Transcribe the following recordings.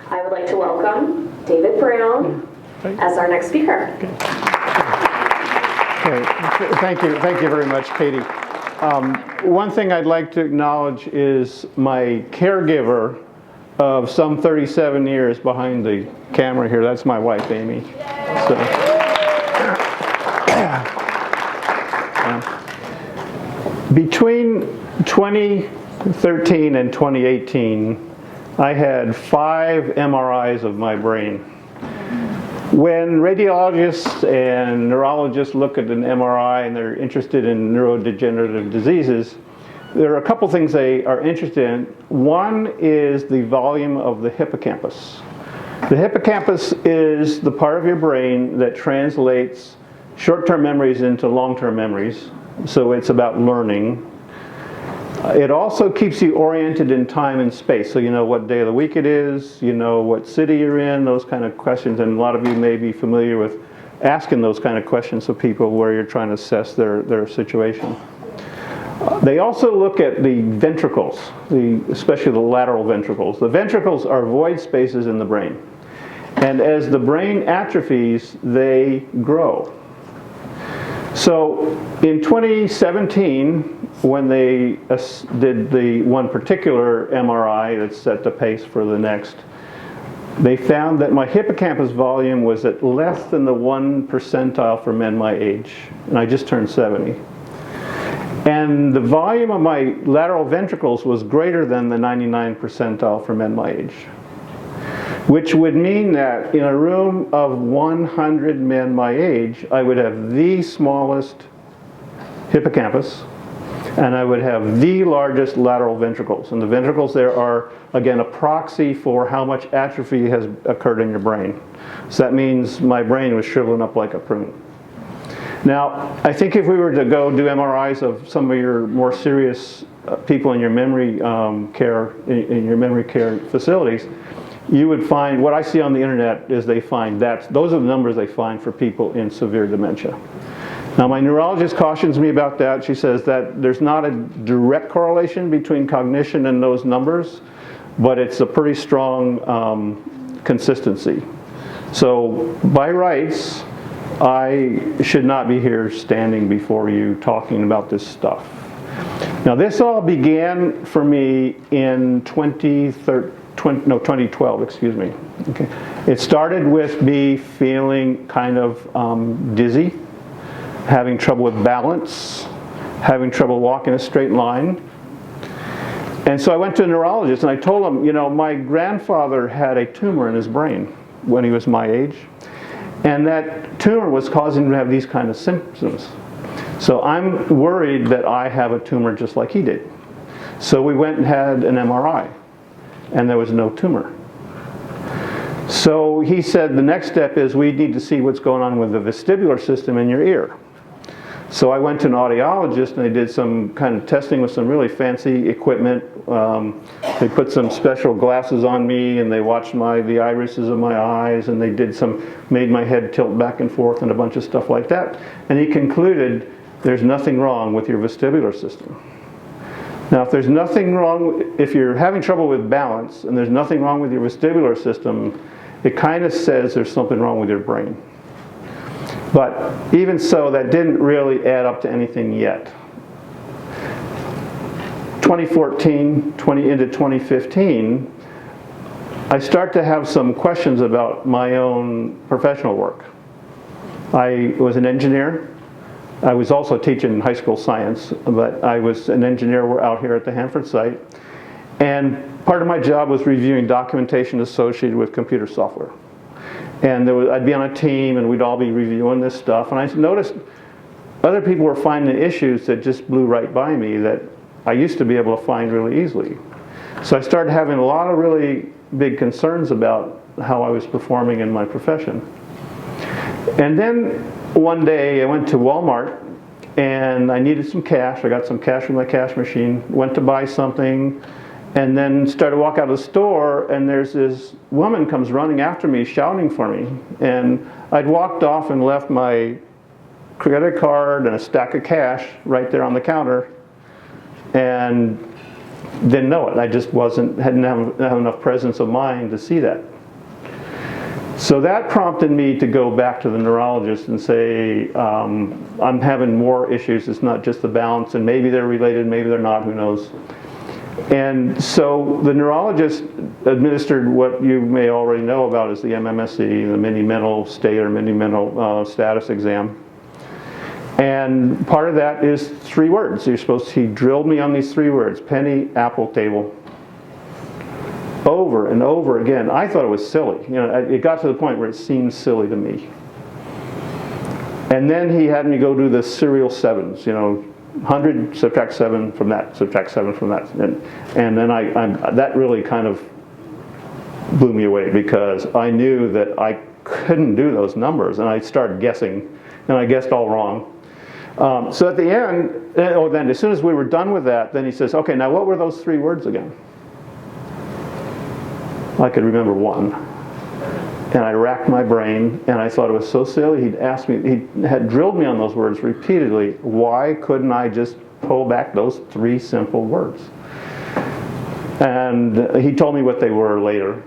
I would like to welcome David Brown as our next speaker. Okay. Thank you very much, Katie. One thing I'd like to acknowledge is my caregiver of some 37 years behind the camera here. That's my wife, Amy. So, between 2013 and 2018, I had 5 MRIs of my brain. When radiologists and neurologists look at an MRI and they're interested in neurodegenerative diseases, there are a couple things they are interested in. One is the volume of the hippocampus. The hippocampus is the part of your brain that translates short-term memories into long-term memories, so it's about learning. It also keeps you oriented in time and space, so you know what day of the week it is, you know what city you're in, those kind of questions, and a lot of you may be familiar with asking those kind of questions of people where you're trying to assess their situation. They also look at the ventricles, especially the lateral ventricles. The ventricles are void spaces in the brain, and as the brain atrophies, they grow. So in 2017, when they did the one particular MRI that set the pace for the next, they found that my hippocampus volume was at less than the 1 percentile for men my age, and I just turned 70. And the volume of my lateral ventricles was greater than the 99 percentile for men my age, which would mean that in a room of 100 men my age, I would have the smallest hippocampus, and I would have the largest lateral ventricles. And the ventricles there are, again, a proxy for how much atrophy has occurred in your brain. So that means my brain was shriveling up like a prune. Now, I think if we were to go do MRIs of some of your more serious people in your memory care, in your memory care facilities, you would find, what I see on the internet is they find those are the numbers they find for people in severe dementia. Now, my neurologist cautions me about that. She says that there's not a direct correlation between cognition and those numbers, but it's a pretty strong consistency. So by rights, I should not be here standing before you talking about this stuff. Now, this all began for me in 2012, excuse me. Okay. It started with me feeling kind of dizzy, having trouble with balance, having trouble walking a straight line. And so I went to a neurologist and I told him, you know, my grandfather had a tumor in his brain when he was my age, and that tumor was causing him to have these kind of symptoms. So I'm worried that I have a tumor just like he did. So we went and had an MRI, and there was no tumor. So he said the next step is we need to see what's going on with the vestibular system in your ear. So I went to an audiologist and they did some kind of testing with some really fancy equipment. They put some special glasses on me and they watched the irises of my eyes, and they made my head tilt back and forth and a bunch of stuff like that. And he concluded there's nothing wrong with your vestibular system. Now, if there's nothing wrong, if you're having trouble with balance and there's nothing wrong with your vestibular system, it kind of says there's something wrong with your brain. But even so, that didn't really add up to anything yet. 2014, into 2015, I start to have some questions about my own professional work. I was an engineer. I was also teaching high school science, but I was an engineer out here at the Hanford site. And part of my job was reviewing documentation associated with computer software. And I'd be on a team and we'd all be reviewing this stuff. And I noticed other people were finding issues that just blew right by me that I used to be able to find really easily. So I started having a lot of really big concerns about how I was performing in my profession. And then one day I went to Walmart and I needed some cash. I got some cash from my cash machine, went to buy something, and then started to walk out of the store, and there's this woman comes running after me, shouting for me. And I'd walked off and left my credit card and a stack of cash right there on the counter. And didn't know it. I just hadn't have enough presence of mind to see that. So that prompted me to go back to the neurologist and say, I'm having more issues. It's not just the balance, and maybe they're related, maybe they're not, who knows. And so the neurologist administered what you may already know about as the MMSE, the mini mental state or mini mental status exam. And part of that is 3 words. He drilled me on these 3 words: penny, apple, table. Over and over again. I thought it was silly. You know, it got to the point where it seemed silly to me. And then he had me go do the serial sevens, you know, 100, subtract 7 from that, subtract 7 from that. And then that really kind of blew me away, because I knew that I couldn't do those numbers, and I started guessing, and I guessed all wrong. So at the end, then as soon as we were done with that, then he says, okay, now what were those 3 words again? I could remember 1. And I racked my brain, and I thought it was so silly. He had drilled me on those words repeatedly. Why couldn't I just pull back those 3 simple words? And he told me what they were later.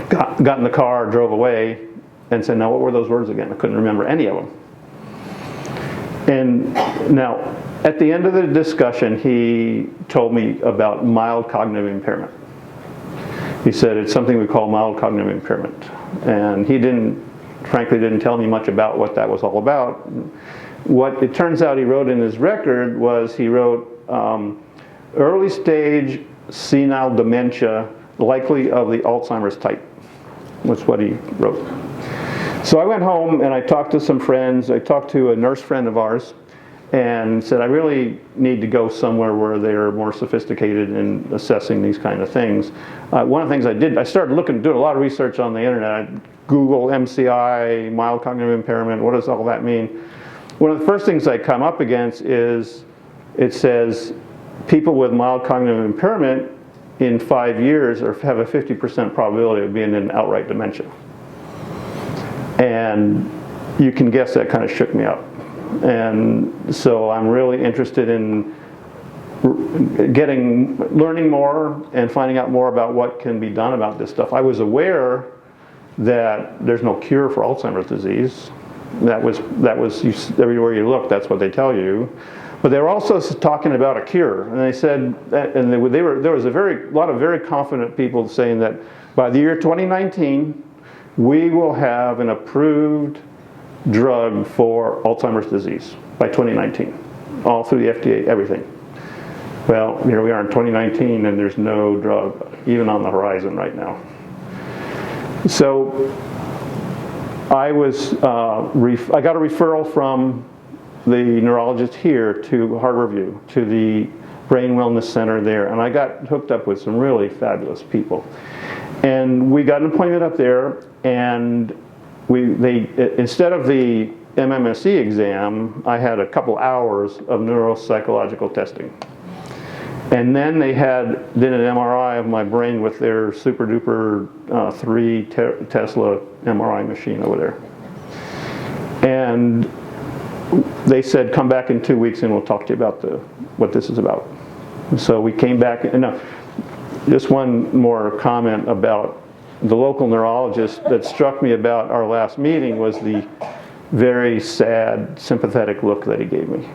Got in the car, drove away, and said, now what were those words again? I couldn't remember any of them. And now, at the end of the discussion, he told me about mild cognitive impairment. He said it's something we call mild cognitive impairment. And he frankly didn't tell me much about what that was all about. What it turns out he wrote in his record was he wrote early stage senile dementia, likely of the Alzheimer's type. That's what he wrote. So I went home and I talked to some friends. I talked to a nurse friend of ours and said, I really need to go somewhere where they're more sophisticated in assessing these kind of things. One of the things I did, I started doing a lot of research on the internet. I Google MCI, mild cognitive impairment, what does all that mean? One of the first things I come up against is, it says people with mild cognitive impairment in 5 years have a 50% probability of being in outright dementia. And you can guess that kind of shook me up. And so I'm really interested in learning more and finding out more about what can be done about this stuff. I was aware that there's no cure for Alzheimer's disease. That was everywhere you look, that's what they tell you. But they were also talking about a cure, and they said that, and there was a lot of very confident people saying that by the year 2019, we will have an approved drug for Alzheimer's disease by 2019, all through the FDA, everything. Well, here we are in 2019, and there's no drug even on the horizon right now. So I got a referral from the neurologist here to Harborview, to the Brain Wellness Center there, and I got hooked up with some really fabulous people. And we got an appointment up there, and instead of the MMSE exam, I had a couple hours of neuropsychological testing. And then they did an MRI of my brain with their super duper 3 Tesla MRI machine over there. And they said, come back in 2 weeks and we'll talk to you about what this is about. So we came back, and now, just one more comment about the local neurologist that struck me about our last meeting was the very sad, sympathetic look that he gave me.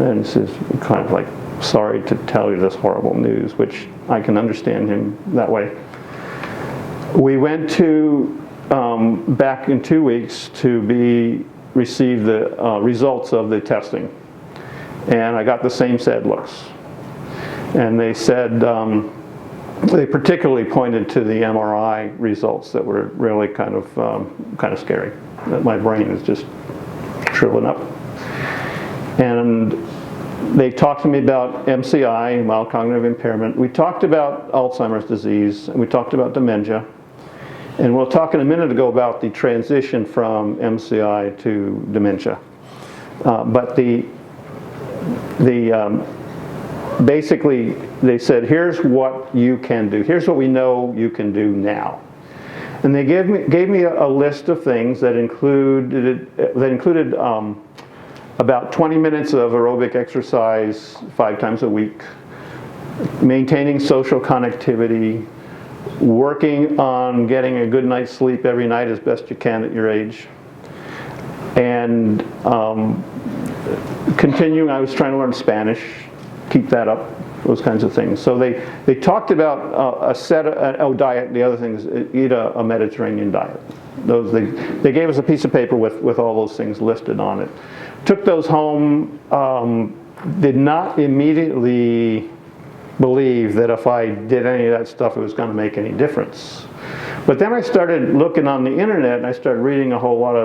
And this is kind of like, sorry to tell you this horrible news, which I can understand him that way. We went to back in 2 weeks to receive the results of the testing, and I got the same sad looks. And they said, they particularly pointed to the MRI results that were really kind of scary. That my brain is just shriveling up. And they talked to me about MCI, mild cognitive impairment. We talked about Alzheimer's disease, and we talked about dementia. And we'll talk in a minute ago about the transition from MCI to dementia. But basically, they said, here's what you can do. Here's what we know you can do now. And they gave me a list of things that included about 20 minutes of aerobic exercise 5 times a week, maintaining social connectivity, working on getting a good night's sleep every night as best you can at your age, and continuing, I was trying to learn Spanish, keep that up, those kinds of things. So they talked about a diet. The other thing is eat a Mediterranean diet. They gave us a piece of paper with all those things listed on it. Took those home, did not immediately believe that if I did any of that stuff it was going to make any difference. But then I started looking on the internet and I started reading a whole lot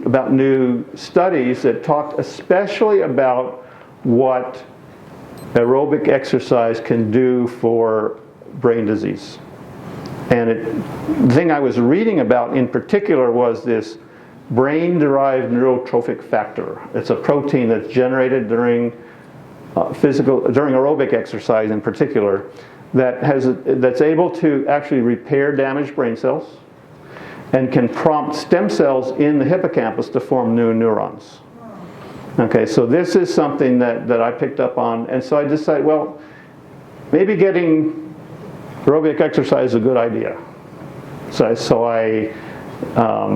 about new studies that talked especially about what aerobic exercise can do for brain disease. And the thing I was reading about in particular was this brain-derived neurotropic factor. It's a protein that's generated during aerobic exercise in particular, that's able to actually repair damaged brain cells and can prompt stem cells in the hippocampus to form new neurons. Okay, so this is something that I picked up on, and so I decided, well, maybe getting aerobic exercise is a good idea. So I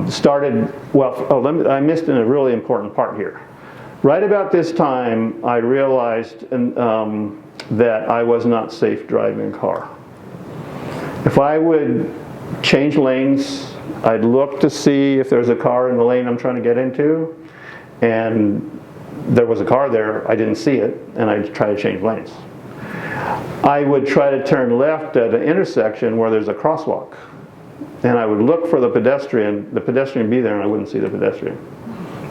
started, I missed a really important part here. Right about this time, I realized that I was not safe driving a car. If I would change lanes, I'd look to see if there's a car in the lane I'm trying to get into, and there was a car there, I didn't see it, and I'd try to change lanes. I would try to turn left at an intersection where there's a crosswalk, and I would look for the pedestrian would be there, and I wouldn't see the pedestrian.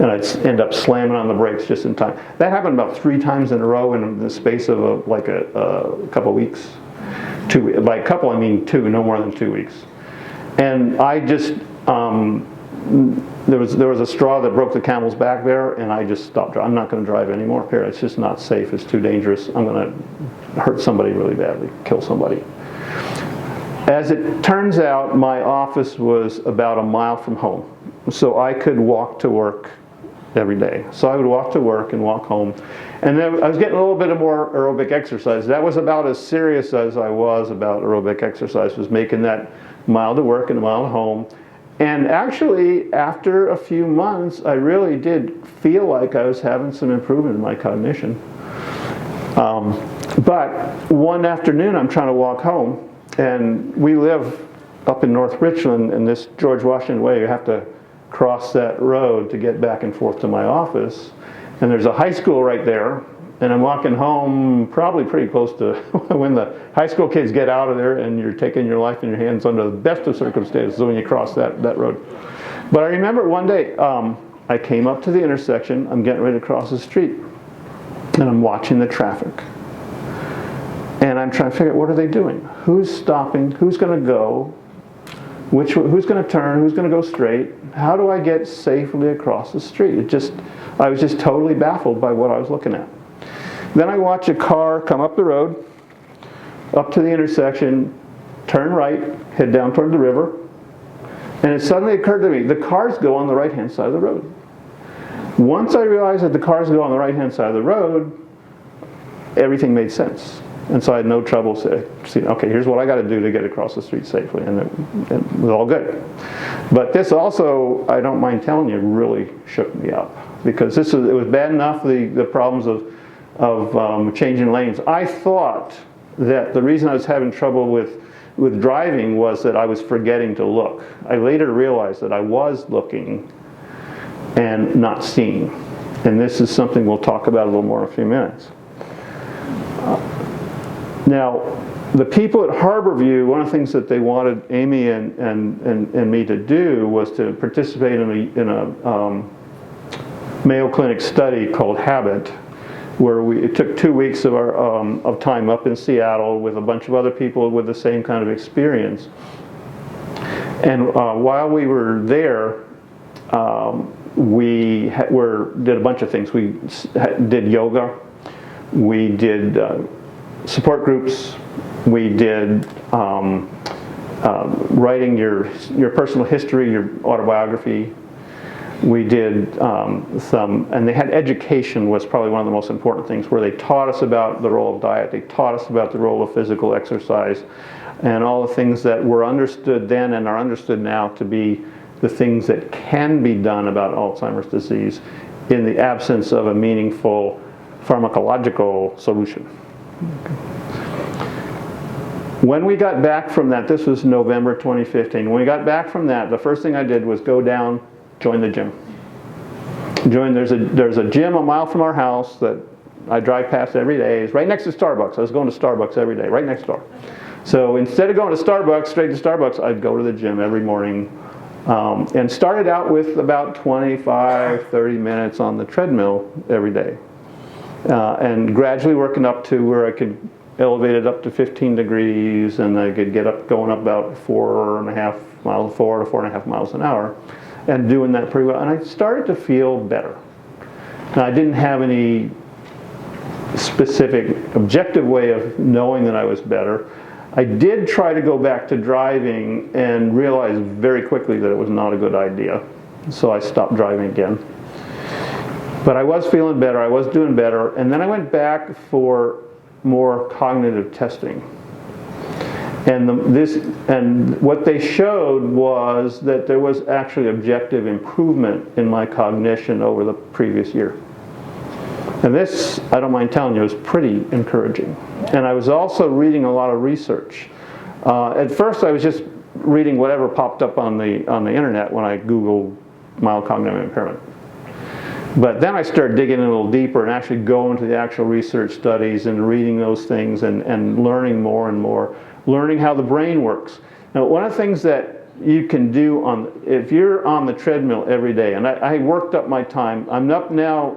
And I'd end up slamming on the brakes just in time. That happened about 3 times in a row in the space of a couple weeks. By a couple, I mean 2, no more than 2 weeks. And I just, there was a straw that broke the camel's back there, and I just stopped. I'm not going to drive anymore, period. It's just not safe. It's too dangerous. I'm going to hurt somebody really badly, kill somebody. As it turns out, my office was about a mile from home, so I could walk to work every day. So I would walk to work and walk home. And then I was getting a little bit of more aerobic exercise. That was about as serious as I was about aerobic exercise, was making that mile to work and a mile to home. And actually, after a few months, I really did feel like I was having some improvement in my cognition. But one afternoon, I'm trying to walk home, and we live up in North Richland, and this George Washington Way, you have to cross that road to get back and forth to my office. And there's a high school right there, and I'm walking home probably pretty close to when the high school kids get out of there and you're taking your life in your hands under the best of circumstances when you cross that road. But I remember one day, I came up to the intersection, I'm getting ready to cross the street, and I'm watching the traffic. And I'm trying to figure out, what are they doing? Who's stopping? Who's going to go? Who's going to turn? Who's going to go straight? How do I get safely across the street? I was just totally baffled by what I was looking at. Then I watch a car come up the road, up to the intersection, turn right, head down toward the river, and it suddenly occurred to me, the cars go on the right-hand side of the road. Once I realized that the cars go on the right-hand side of the road, everything made sense. And so I had no trouble saying, okay, here's what I got to do to get across the street safely, and it was all good. But this also, I don't mind telling you, really shook me up, because it was bad enough, the problems of changing lanes. I thought that the reason I was having trouble with driving was that I was forgetting to look. I later realized that I was looking and not seeing. And this is something we'll talk about a little more in a few minutes. Now, the people at Harborview, one of the things that they wanted Amy and me to do was to participate in a Mayo Clinic study called HABIT, where it took 2 weeks of time up in Seattle with a bunch of other people with the same kind of experience. And while we were there, we did a bunch of things. We did yoga, we did support groups, we did writing your personal history, your autobiography. We did and they had education was probably one of the most important things, where they taught us about the role of diet, they taught us about the role of physical exercise, and all the things that were understood then and are understood now to be the things that can be done about Alzheimer's disease in the absence of a meaningful pharmacological solution. When we got back from that, this was November 2015, when we got back from that, the first thing I did was go down, join the gym. There's a gym a mile from our house that I drive past every day. It's right next to Starbucks. I was going to Starbucks every day, right next door. So instead of going to Starbucks, straight to Starbucks, I'd go to the gym every morning. And started out with about 25, 30 minutes on the treadmill every day. And gradually working up to where I could elevate it up to 15 degrees, and I could get up, going up about 4 to 4.5 miles an hour, and doing that pretty well. And I started to feel better. Now, I didn't have any specific objective way of knowing that I was better. I did try to go back to driving and realized very quickly that it was not a good idea. So I stopped driving again. But I was feeling better, I was doing better, and then I went back for more cognitive testing. And what they showed was that there was actually objective improvement in my cognition over the previous year. And this, I don't mind telling you, is pretty encouraging. And I was also reading a lot of research. At first I was just reading whatever popped up on the internet when I Googled mild cognitive impairment. But then I started digging in a little deeper and actually going to the actual research studies and reading those things and learning more and more, learning how the brain works. Now, one of the things that you can do if you're on the treadmill every day, and I worked up my time, I'm up now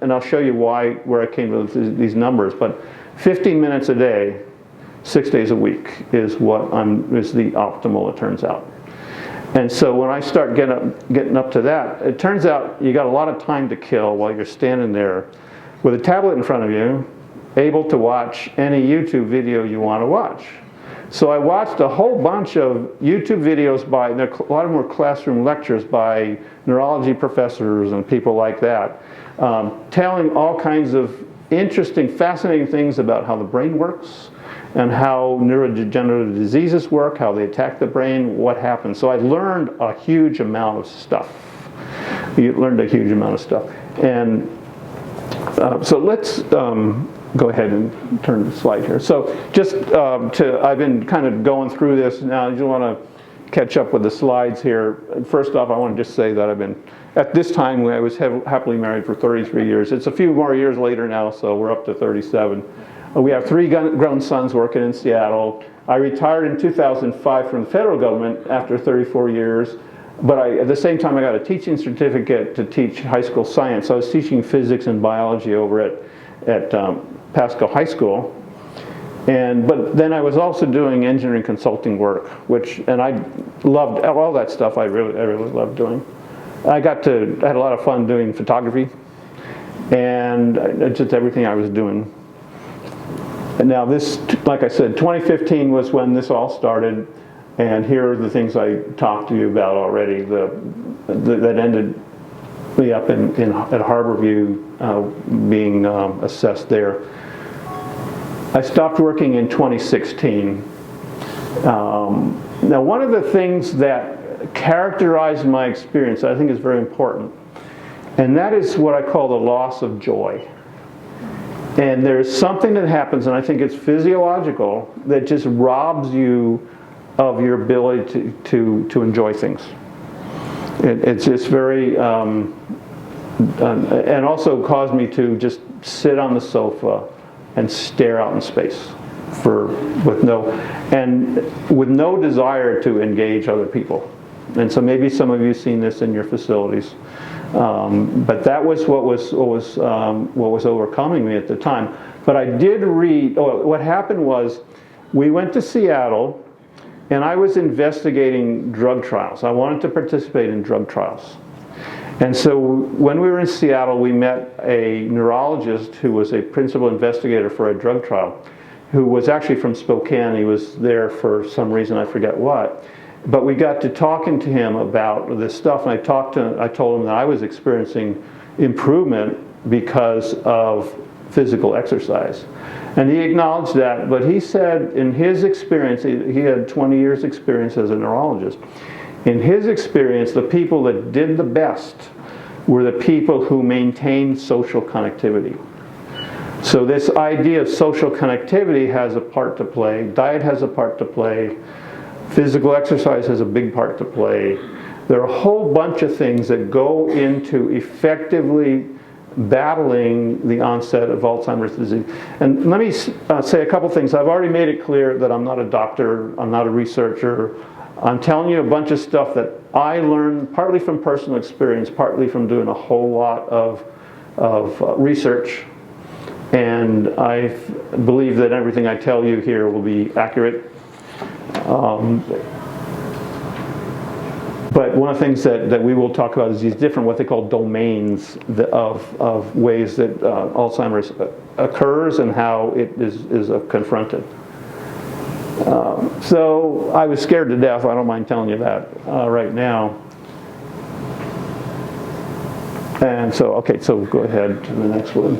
and I'll show you where I came to these numbers, but 15 minutes a day, 6 days a week is the optimal, it turns out. And so when I start getting up to that, it turns out you got a lot of time to kill while you're standing there with a tablet in front of you, able to watch any YouTube video you want to watch. So I watched a whole bunch of YouTube videos a lot of them were classroom lectures by neurology professors and people like that, telling all kinds of interesting, fascinating things about how the brain works, and how neurodegenerative diseases work, how they attack the brain, what happens. So I learned a huge amount of stuff. And so let's go ahead and turn the slide here. So just I've been kind of going through this now. I just want to catch up with the slides here. First off, I want to just say that at this time, I was happily married for 33 years. It's a few more years later now, so we're up to 37. We have 3 grown sons working in Seattle. I retired in 2005 from the federal government after 34 years, but at the same time I got a teaching certificate to teach high school science. I was teaching physics and biology over at Pasco High School. But then I was also doing engineering consulting work, and I loved all that stuff. I really loved doing. I had a lot of fun doing photography, and just everything I was doing. And now this, like I said, 2015 was when this all started, and here are the things I talked to you about already that ended me up at Harborview being assessed there. I stopped working in 2016. Now, one of the things that characterized my experience, I think is very important, and that is what I call the loss of joy. And there's something that happens, and I think it's physiological, that just robs you of your ability to enjoy things. It's just very, and also caused me to just sit on the sofa and stare out in space with no desire to engage other people. And so maybe some of you have seen this in your facilities. But that was what was overcoming me at the time. But I did read. What happened was, we went to Seattle, and I was investigating drug trials. I wanted to participate in drug trials, and so when we were in Seattle, we met a neurologist who was a principal investigator for a drug trial, who was actually from Spokane. He was there for some reason, I forget what. But we got to talking to him about this stuff, and I told him that I was experiencing improvement because of physical exercise. And he acknowledged that, but he said in his experience, he had 20 years experience as a neurologist. In his experience, the people that did the best were the people who maintained social connectivity. So this idea of social connectivity has a part to play, diet has a part to play, physical exercise has a big part to play. There are a whole bunch of things that go into effectively battling the onset of Alzheimer's disease. And let me say a couple things. I've already made it clear that I'm not a doctor, I'm not a researcher. I'm telling you a bunch of stuff that I learned partly from personal experience, partly from doing a whole lot of research. And I believe that everything I tell you here will be accurate. But one of the things that we will talk about is these different, what they call domains of ways that Alzheimer's occurs and how it is confronted. So I was scared to death. I don't mind telling you that right now. And so, okay, so go ahead to the next one.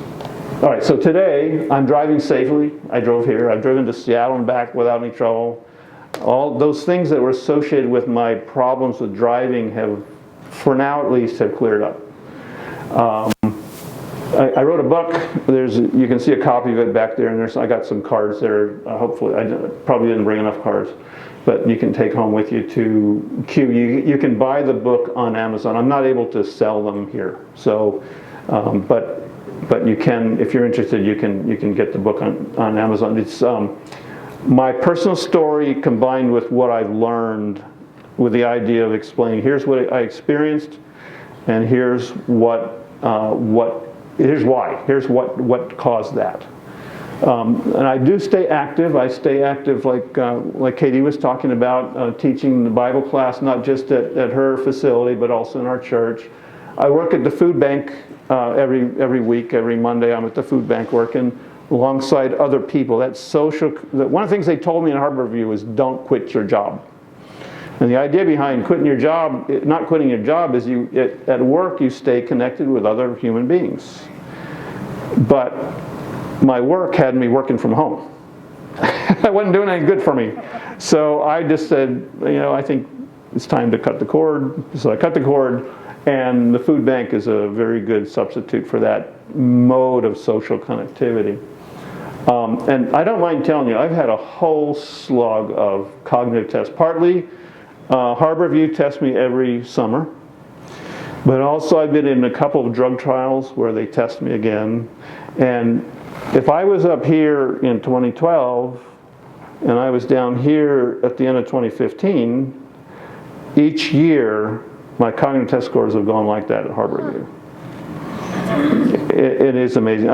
All right, so today I'm driving safely. I drove here. I've driven to Seattle and back without any trouble. All those things that were associated with my problems with driving have, for now at least, have cleared up. I wrote a book. You can see a copy of it back there, and I got some cards there. Hopefully, I probably didn't bring enough cards, but you can take home with you to Q. You can buy the book on Amazon. I'm not able to sell them here, so but you can, if you're interested, you can get the book on Amazon. It's my personal story combined with what I've learned, with the idea of explaining here's what I experienced, and here's here's why. Here's what caused that. And I do stay active. I stay active like Katie was talking about, teaching the Bible class, not just at her facility, but also in our church. I work at the food bank every week. Every Monday I'm at the food bank working alongside other people. That's social. One of the things they told me in Harborview is don't quit your job. And the idea behind quitting your job, not quitting your job, is at work you stay connected with other human beings. But my work had me working from home. That wasn't doing any good for me. So I just said, I think it's time to cut the cord. So I cut the cord, and the food bank is a very good substitute for that mode of social connectivity. And I don't mind telling you, I've had a whole slug of cognitive tests. Partly, Harborview tests me every summer, but also I've been in a couple of drug trials where they test me again. And if I was up here in 2012 and I was down here at the end of 2015, each year my cognitive test scores have gone like that at Harborview. It is amazing.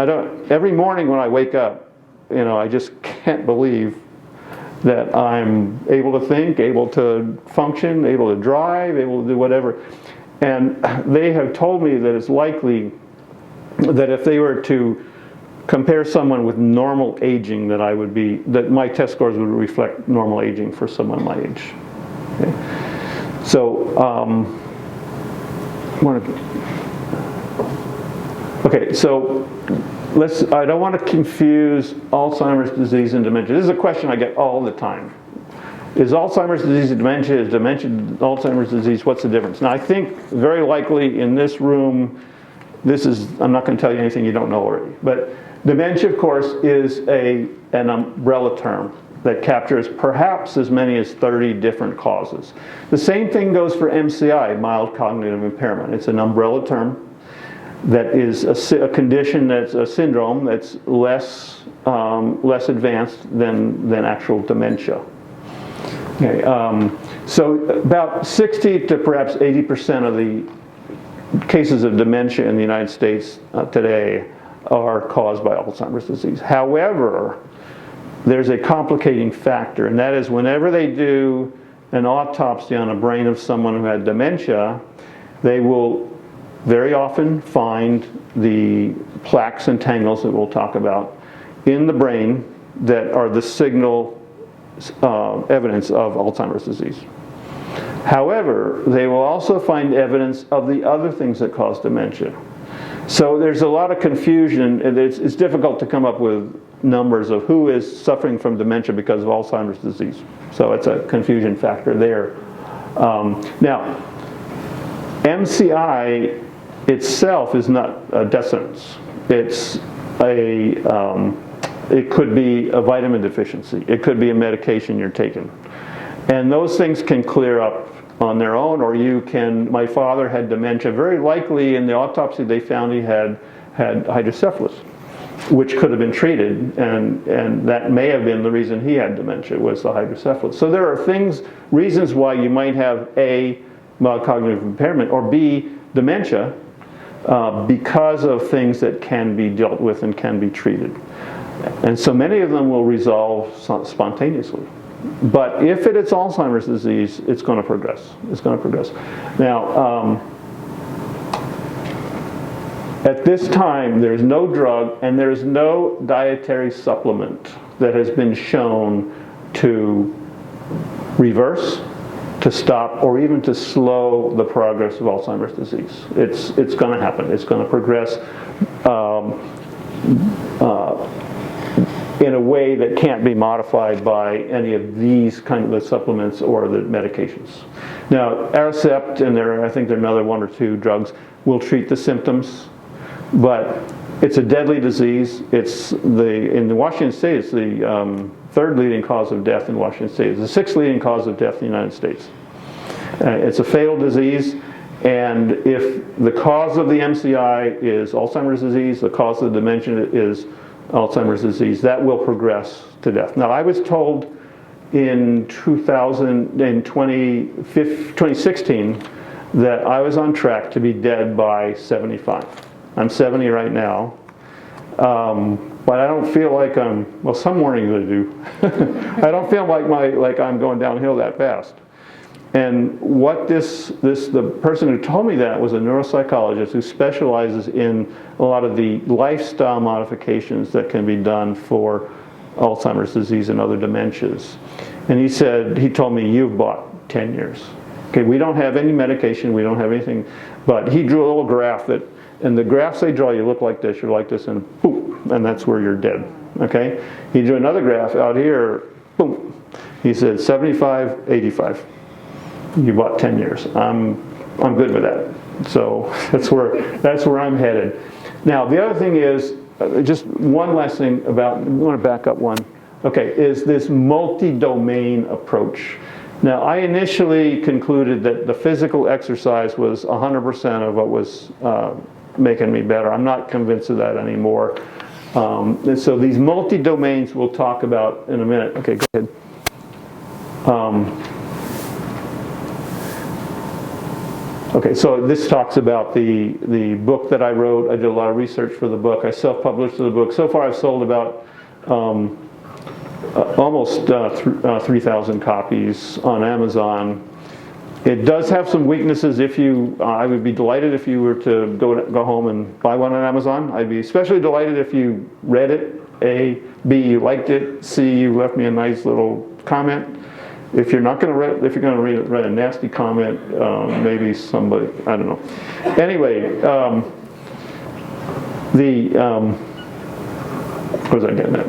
Every morning when I wake up, I just can't believe that I'm able to think, able to function, able to drive, able to do whatever. And they have told me that it's likely that if they were to compare someone with normal aging, that my test scores would reflect normal aging for someone my age. Okay. So, I don't want to confuse Alzheimer's disease and dementia. This is a question I get all the time. Is Alzheimer's disease dementia? Is dementia Alzheimer's disease? What's the difference? Now, I think very likely in this room, I'm not going to tell you anything you don't know already. But dementia, of course, is an umbrella term that captures perhaps as many as 30 different causes. The same thing goes for MCI, mild cognitive impairment. It's an umbrella term that is a condition, that's a syndrome that's less advanced than actual dementia. Okay, so about 60 to perhaps 80% of the cases of dementia in the United States today are caused by Alzheimer's disease. However, there's a complicating factor, and that is whenever they do an autopsy on a brain of someone who had dementia, they will very often find the plaques and tangles that we'll talk about in the brain that are the signal evidence of Alzheimer's disease. However, they will also find evidence of the other things that cause dementia. So there's a lot of confusion, and it's difficult to come up with numbers of who is suffering from dementia because of Alzheimer's disease. So it's a confusion factor there. Now, MCI itself is not a death sentence. It's it could be a vitamin deficiency. It could be a medication you're taking. And those things can clear up on their own, or you can, my father had dementia. Very likely in the autopsy they found he had hydrocephalus, which could have been treated, and that may have been the reason he had dementia, was the hydrocephalus. So there are reasons why you might have A, mild cognitive impairment, or B, dementia, because of things that can be dealt with and can be treated. And so many of them will resolve spontaneously. But if it is Alzheimer's disease, it's going to progress. It's going to progress. Now, at this time, there's no drug and there's no dietary supplement that has been shown to reverse, to stop, or even to slow the progress of Alzheimer's disease. It's going to happen. It's going to progress in a way that can't be modified by any of these kind of supplements or the medications. Now, Aricept, and I think there are another one or two drugs, will treat the symptoms, but it's a deadly disease. In Washington State, it's the third leading cause of death in Washington State. It's the sixth leading cause of death in the United States. It's a fatal disease, and if the cause of the MCI is Alzheimer's disease, the cause of the dementia is Alzheimer's disease, that will progress to death. Now, I was told in 2016 that I was on track to be dead by 75. I'm 70 right now, but I don't feel like some mornings I do. I don't feel like I'm going downhill that fast. And what the person who told me that was a neuropsychologist who specializes in a lot of the lifestyle modifications that can be done for Alzheimer's disease and other dementias. And he told me, you've bought 10 years. Okay, we don't have any medication, we don't have anything, but he drew a little graph and the graphs they draw, you look like this, you're like this, and boom, and that's where you're dead. Okay? He drew another graph out here, boom. He said 75, 85. You bought 10 years. I'm good with that. So that's where I'm headed. Now the other thing is, just one last thing about, I want to back up one. Okay, is this multi-domain approach. Now I initially concluded that the physical exercise was 100% of what was making me better. I'm not convinced of that anymore. And so these multi-domains we'll talk about in a minute. Okay, go ahead. Okay, so this talks about the book that I wrote. I did a lot of research for the book. I self-published the book. So far I've sold about almost 3,000 copies on Amazon. It does have some weaknesses. I would be delighted if you were to go home and buy one on Amazon. I'd be especially delighted if you read it. A, B, you liked it. C, you left me a nice little comment. If you're not going to read, if you're going to read a nasty comment, maybe somebody, I don't know. Anyway, what was I getting at?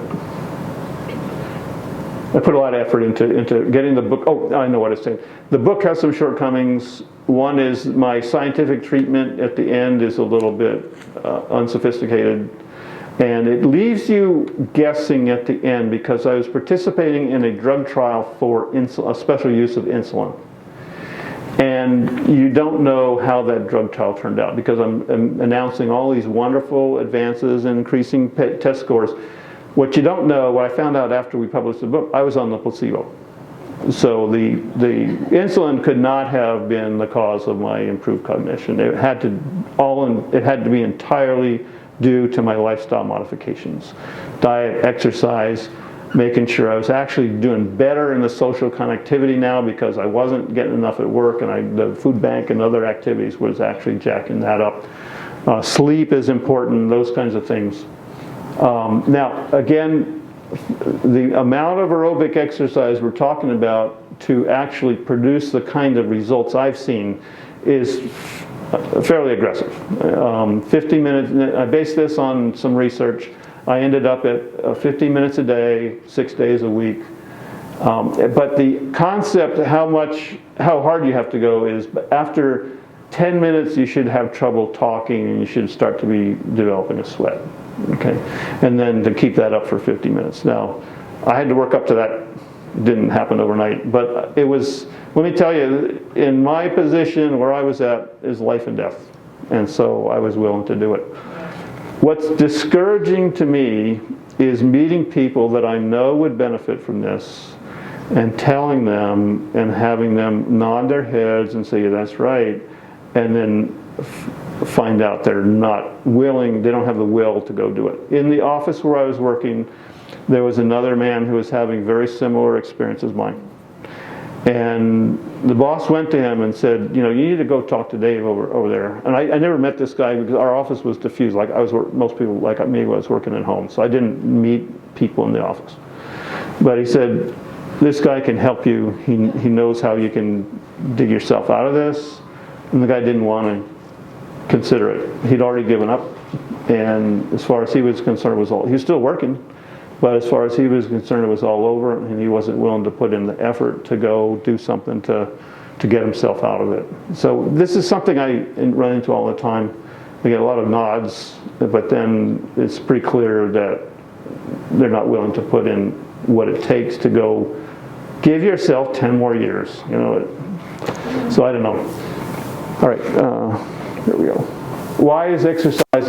I put a lot of effort into getting the book. Oh, I know what it's saying. The book has some shortcomings. One is my scientific treatment at the end is a little bit unsophisticated. And it leaves you guessing at the end because I was participating in a drug trial for a special use of insulin. And you don't know how that drug trial turned out because I'm announcing all these wonderful advances in increasing test scores. What you don't know, what I found out after we published the book, I was on the placebo. So the insulin could not have been the cause of my improved cognition. It had to be entirely due to my lifestyle modifications. Diet, exercise, making sure I was actually doing better in the social connectivity now because I wasn't getting enough at work, and the food bank and other activities was actually jacking that up. Sleep is important, those kinds of things. Now, again, the amount of aerobic exercise we're talking about to actually produce the kind of results I've seen is fairly aggressive. 50 minutes, I based this on some research. I ended up at 50 minutes a day, 6 days a week. But the concept, how hard you have to go is after 10 minutes you should have trouble talking and you should start to be developing a sweat. Okay, and then to keep that up for 50 minutes. Now, I had to work up to that. Didn't happen overnight, but it was, let me tell you, in my position where I was at is life and death. And so I was willing to do it. What's discouraging to me is meeting people that I know would benefit from this and telling them and having them nod their heads and say, yeah, that's right, and then find out they're not willing, they don't have the will to go do it. In the office where I was working, there was another man who was having very similar experience as mine. And the boss went to him and said, you know, you need to go talk to Dave over there. And I never met this guy because our office was diffused. Like most people like me was working at home, so I didn't meet people in the office. But he said, this guy can help you. He knows how you can dig yourself out of this. And the guy didn't want to consider it. He'd already given up. And as far as he was concerned, he was still working. But as far as he was concerned, it was all over, and he wasn't willing to put in the effort to go do something to get himself out of it. So this is something I run into all the time. I get a lot of nods, but then it's pretty clear that they're not willing to put in what it takes to go give yourself 10 more years. You know, so I don't know. All right, here we go. Why is exercise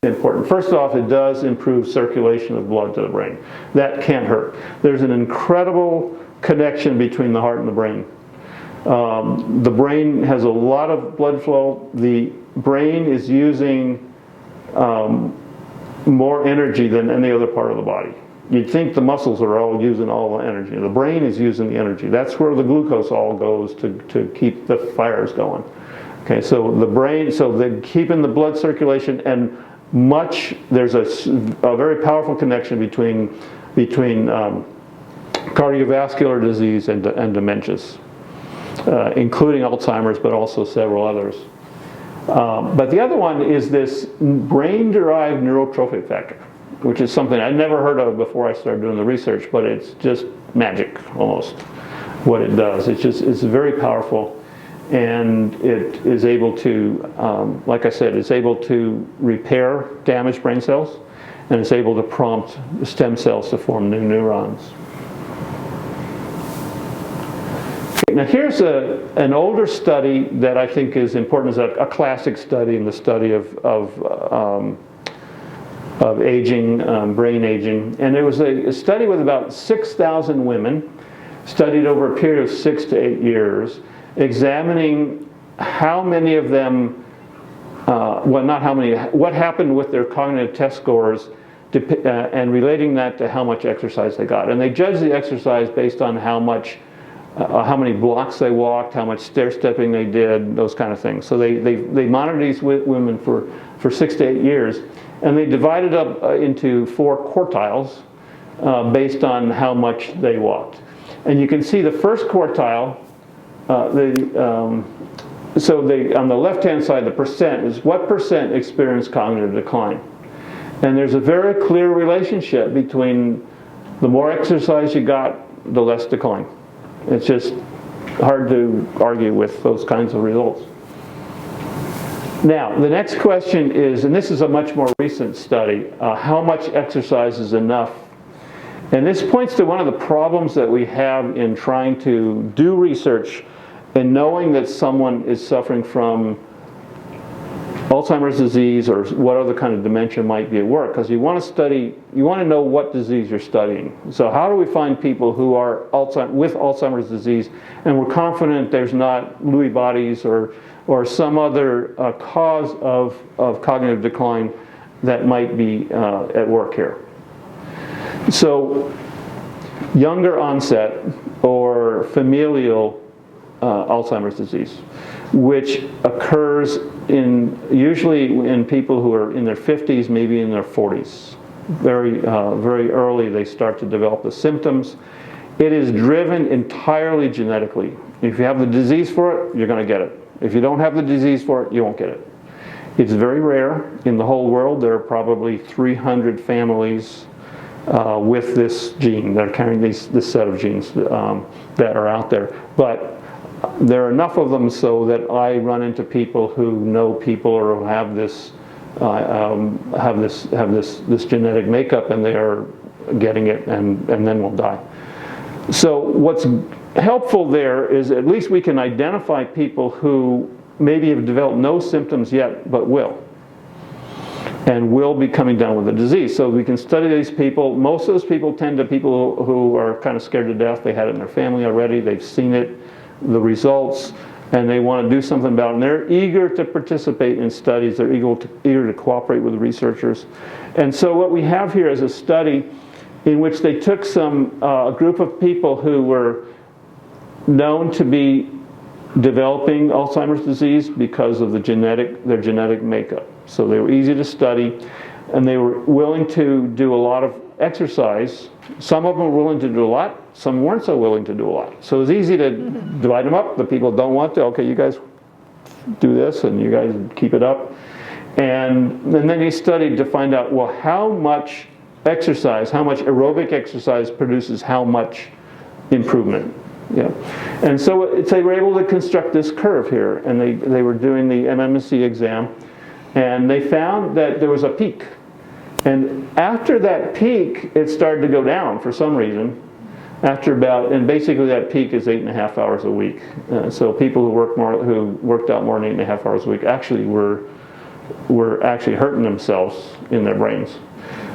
important? First off, it does improve circulation of blood to the brain. That can't hurt. There's an incredible connection between the heart and the brain. The brain has a lot of blood flow. The brain is using more energy than any other part of the body. You'd think the muscles are all using all the energy. The brain is using the energy. That's where the glucose all goes to keep the fires going. Okay, so the brain, keeping the blood circulation and there's a very powerful connection between cardiovascular disease and dementias, including Alzheimer's, but also several others. But the other one is this brain-derived neurotropic factor, which is something I'd never heard of before I started doing the research, but it's just magic almost, what it does. It's very powerful. And it is able to, like I said, it's able to repair damaged brain cells, and it's able to prompt stem cells to form new neurons. Okay, now here's an older study that I think is important, as a classic study in the study of aging, brain aging. And it was a study with about 6,000 women, studied over a period of 6 to 8 years, examining how many of them, well, not how many, what happened with their cognitive test scores, and relating that to how much exercise they got. And they judged the exercise based on how many blocks they walked, how much stair stepping they did, those kind of things. So they monitored these women for 6 to 8 years, and they divided up into 4 quartiles based on how much they walked. And you can see the first quartile, on the left-hand side, the percent is what percent experience cognitive decline. And there's a very clear relationship between the more exercise you got, the less decline. It's just hard to argue with those kinds of results. Now, the next question is, and this is a much more recent study, how much exercise is enough? And this points to one of the problems that we have in trying to do research and knowing that someone is suffering from Alzheimer's disease or what other kind of dementia might be at work, because you want to know what disease you're studying. So how do we find people who are with Alzheimer's disease, and we're confident there's not Lewy bodies or some other cause of cognitive decline that might be at work here? So younger onset or familial Alzheimer's disease, which occurs usually in people who are in their 50s, maybe in their 40s. Very early they start to develop the symptoms, It is driven entirely genetically. If you have the disease for it, you're going to get it. If you don't have the disease for it, you won't get it. It's very rare. In the whole world, there are probably 300 families with this gene. They're carrying this set of genes that are out there. But there are enough of them so that I run into people who know people or who have this genetic makeup, and they are getting it and then will die. So what's helpful there is at least we can identify people who maybe have developed no symptoms yet but will, and will be coming down with the disease. So we can study these people. Most of those people tend to be people who are kind of scared to death. They had it in their family already. They've seen it, the results, and they want to do something about it. And they're eager to participate in studies. They're eager to cooperate with researchers. And so what we have here is a study in which they took a group of people who were known to be developing Alzheimer's disease because of their genetic makeup. So they were easy to study, and they were willing to do a lot of exercise. Some of them were willing to do a lot, some weren't so willing to do a lot. So it was easy to divide them up. The people who don't want to, okay, you guys do this and you guys keep it up. And then he studied to find out, well, how much exercise, how much aerobic exercise produces how much improvement. Yeah. And so they were able to construct this curve here, and they were doing the MMSE exam, and they found that there was a peak. And after that peak, it started to go down for some reason. And basically that peak is 8.5 hours a week. So people who worked out more than 8.5 hours a week actually were actually hurting themselves in their brains.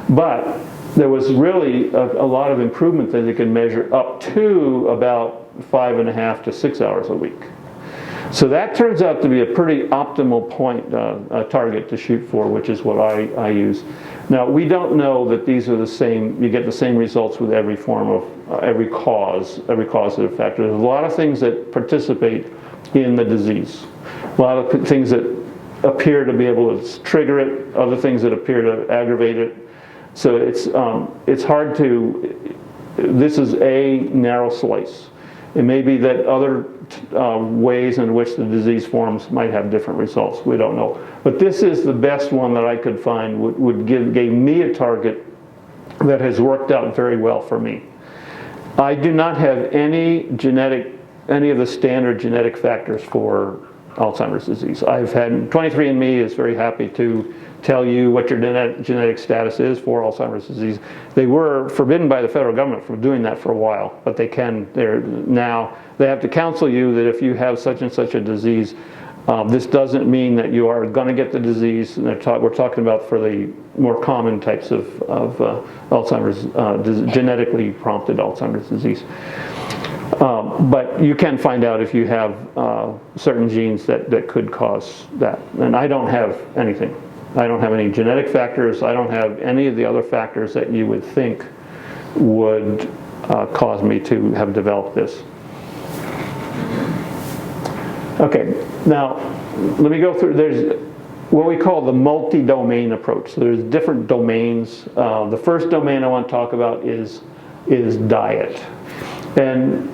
But there was really a lot of improvement that they could measure up to about 5.5 to 6 hours a week. So that turns out to be a pretty optimal point, target to shoot for, which is what I use. Now, we don't know that these are the same, you get the same results with every form of, every causative factor. There's a lot of things that participate in the disease. A lot of things that appear to be able to trigger it, other things that appear to aggravate it. So it's hard to, this is a narrow slice. It may be that other ways in which the disease forms might have different results. We don't know. But this is the best one that I could find gave me a target that has worked out very well for me. I do not have any of the standard genetic factors for Alzheimer's disease. I've had 23andMe is very happy to tell you what your genetic status is for Alzheimer's disease. They were forbidden by the federal government from doing that for a while, but they have to counsel you that if you have such and such a disease, this doesn't mean that you are going to get the disease. And we're talking about for the more common types of Alzheimer's, genetically prompted Alzheimer's disease. But you can find out if you have certain genes that could cause that. And I don't have anything. I don't have any genetic factors. I don't have any of the other factors that you would think would cause me to have developed this. Okay, now let me go through. There's what we call the multi-domain approach. So there's different domains. The first domain I want to talk about is diet. And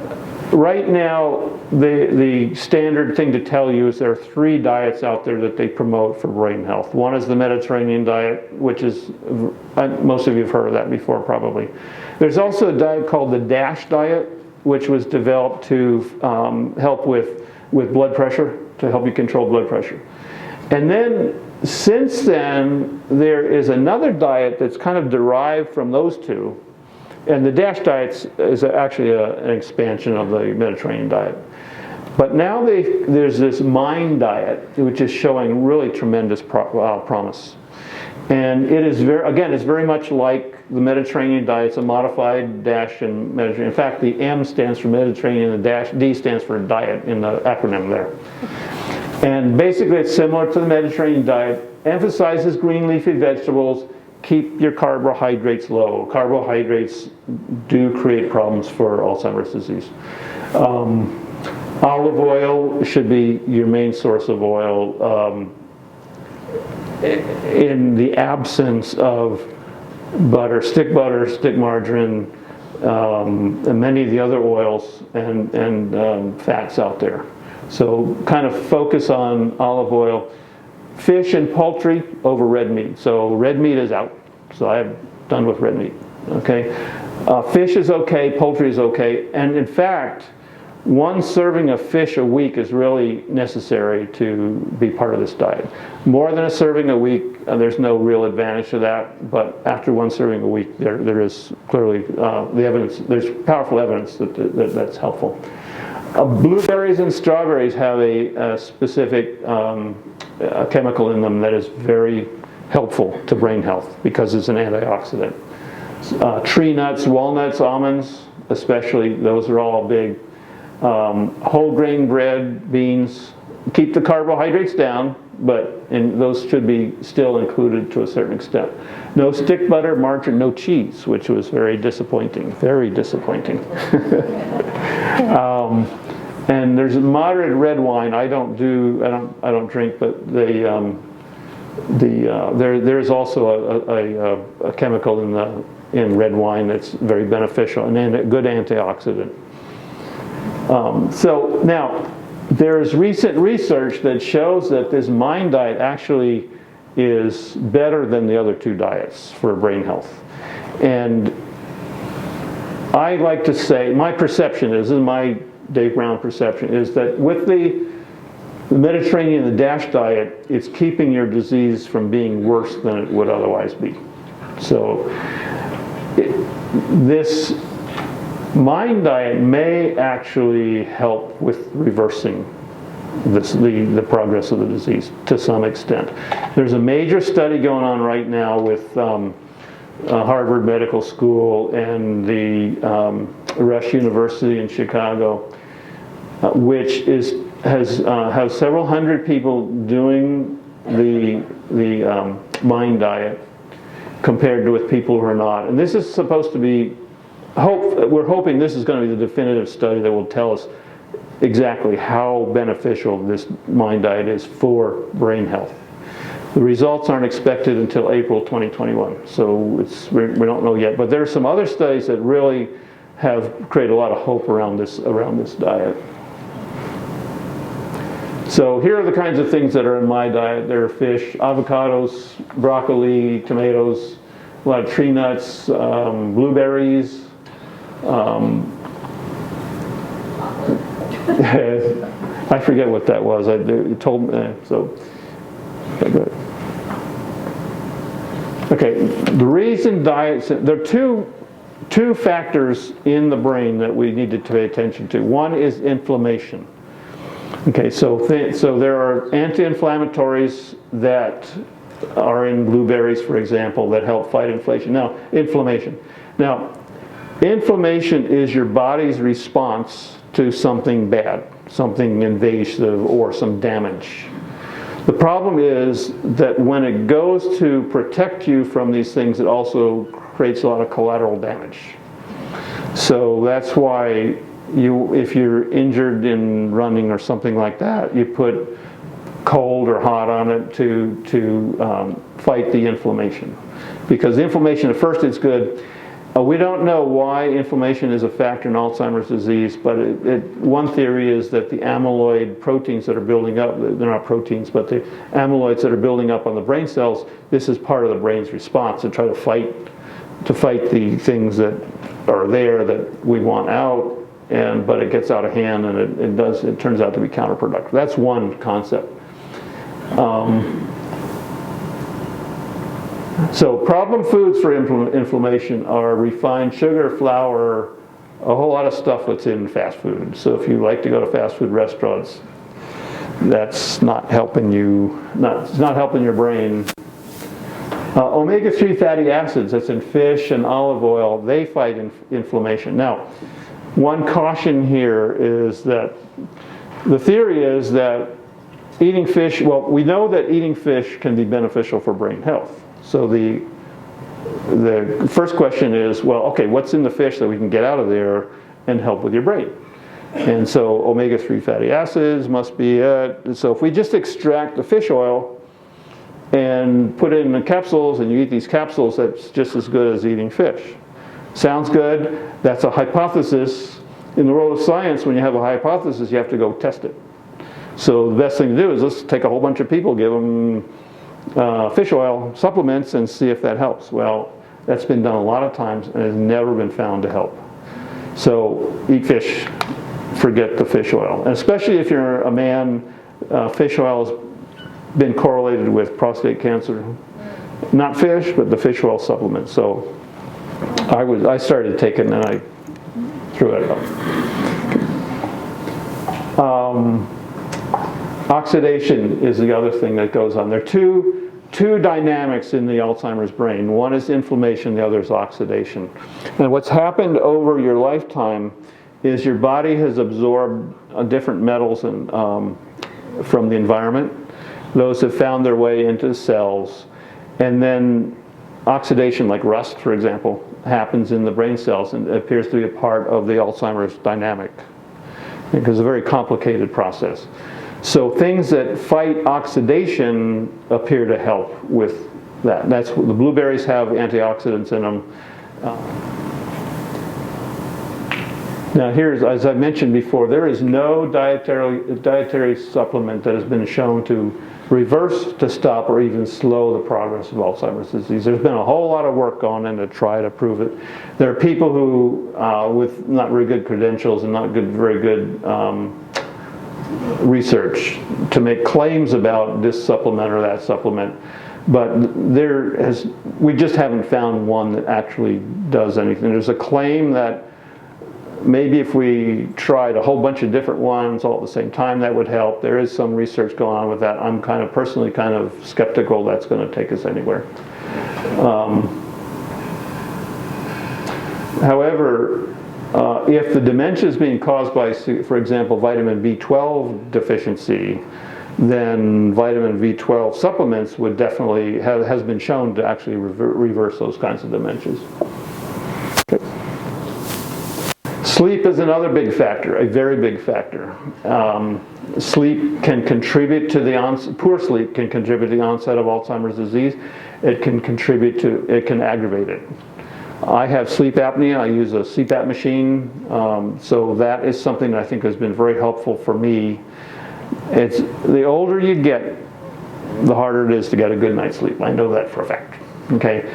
right now, the standard thing to tell you is there are 3 diets out there that they promote for brain health. One is the Mediterranean diet, which is, most of you have heard of that before probably. There's also a diet called the DASH diet, which was developed to help with blood pressure, to help you control blood pressure. And then, since then, there is another diet that's kind of derived from those two. And the DASH diet is actually an expansion of the Mediterranean diet. But now there's this MIND diet, which is showing really tremendous promise. And it is it's very much like the Mediterranean diet. It's a modified DASH and Mediterranean. In fact, the M stands for Mediterranean, and the D stands for diet in the acronym there. And basically it's similar to the Mediterranean diet, emphasizes green leafy vegetables, keep your carbohydrates low. Carbohydrates do create problems for Alzheimer's disease. Olive oil should be your main source of oil. In the absence of butter, stick margarine, and many of the other oils and fats out there. So kind of focus on olive oil. Fish and poultry over red meat. So red meat is out. So I'm done with red meat. Okay, fish is okay, poultry is okay, and in fact, one serving of fish a week is really necessary to be part of this diet. More than a serving a week, there's no real advantage to that, but after one serving a week, there is clearly the evidence, there's powerful evidence that's helpful. Blueberries and strawberries have a specific chemical in them that is very helpful to brain health because it's an antioxidant. Tree nuts, walnuts, almonds, especially, those are all big. Whole grain bread, beans, keep the carbohydrates down, and those should be still included to a certain extent. No stick butter, margarine, no cheese, which was very disappointing, very disappointing. And there's moderate red wine. I don't drink, but there's also a chemical in red wine that's very beneficial and a good antioxidant. So now, there's recent research that shows that this MIND diet actually is better than the other two diets for brain health. And I like to say, my perception is, this is my Dave Brown perception, is that with the Mediterranean, the DASH diet, it's keeping your disease from being worse than it would otherwise be. So this MIND diet may actually help with reversing the progress of the disease to some extent. There's a major study going on right now with Harvard Medical School and the Rush University in Chicago, which has several hundred people doing the MIND diet compared to with people who are not. And this is supposed to be, we're hoping this is going to be the definitive study that will tell us exactly how beneficial this MIND diet is for brain health. The results aren't expected until April 2021, so we don't know yet. But there are some other studies that really have created a lot of hope around this diet. So here are the kinds of things that are in my diet. There are fish, avocados, broccoli, tomatoes, a lot of tree nuts, blueberries. I forget what that was. It told me. Okay, the reason diets, there are two factors in the brain that we need to pay attention to. One is inflammation. Okay, so there are anti-inflammatories that are in blueberries, for example, that help fight inflammation. Now, inflammation is your body's response to something bad, something invasive, or some damage. The problem is that when it goes to protect you from these things, it also creates a lot of collateral damage. So that's why if you're injured in running or something like that, you put cold or hot on it to fight the inflammation. Because the inflammation, at first it's good. We don't know why inflammation is a factor in Alzheimer's disease, but one theory is that the amyloid proteins that are building up, they're not proteins, but the amyloids that are building up on the brain cells, this is part of the brain's response to try to fight the things that are there that we want out, but it gets out of hand and it turns out to be counterproductive. That's one concept. So problem foods for inflammation are refined sugar, flour, a whole lot of stuff that's in fast food. So if you like to go to fast food restaurants, that's not helping you, it's not helping your brain. Omega-3 fatty acids, that's in fish and olive oil, they fight inflammation. Now, one caution here is that the theory is that eating fish, well, we know that eating fish can be beneficial for brain health. So the first question is, well, okay, what's in the fish that we can get out of there and help with your brain? And so omega-3 fatty acids must be it. So if we just extract the fish oil and put it in the capsules and you eat these capsules, that's just as good as eating fish. Sounds good. That's a hypothesis. In the world of science, when you have a hypothesis, you have to go test it. So the best thing to do is let's take a whole bunch of people, give them fish oil supplements and see if that helps. Well, that's been done a lot of times and has never been found to help. So eat fish, forget the fish oil. And especially if you're a man, fish oil has been correlated with prostate cancer. Not fish, but the fish oil supplement. So I started taking and I threw it up. Oxidation is the other thing that goes on. There are two dynamics in the Alzheimer's brain. One is inflammation, the other is oxidation. And what's happened over your lifetime is your body has absorbed different metals from the environment. Those have found their way into cells. And then oxidation, like rust, for example, happens in the brain cells and appears to be a part of the Alzheimer's dynamic, because it's a very complicated process. So things that fight oxidation appear to help with that. That's the blueberries have antioxidants in them. Now here's, as I mentioned before, there is no dietary supplement that has been shown to reverse, to stop, or even slow the progress of Alzheimer's disease. There's been a whole lot of work gone in to try to prove it. There are people who, with not very good credentials and not very good research to make claims about this supplement or that supplement, but we just haven't found one that actually does anything. There's a claim that maybe if we tried a whole bunch of different ones all at the same time, that would help. There is some research going on with that. I'm personally kind of skeptical that's going to take us anywhere. However, if the dementia is being caused by, for example, vitamin B12 deficiency, then vitamin B12 supplements would definitely has been shown to actually reverse those kinds of dementias. Okay. Sleep is another big factor, a very big factor. Sleep can contribute to poor sleep can contribute to the onset of Alzheimer's disease. It can aggravate it. I have sleep apnea. I use a CPAP machine, so that is something that I think has been very helpful for me. It's the older you get, the harder it is to get a good night's sleep. I know that for a fact. Okay.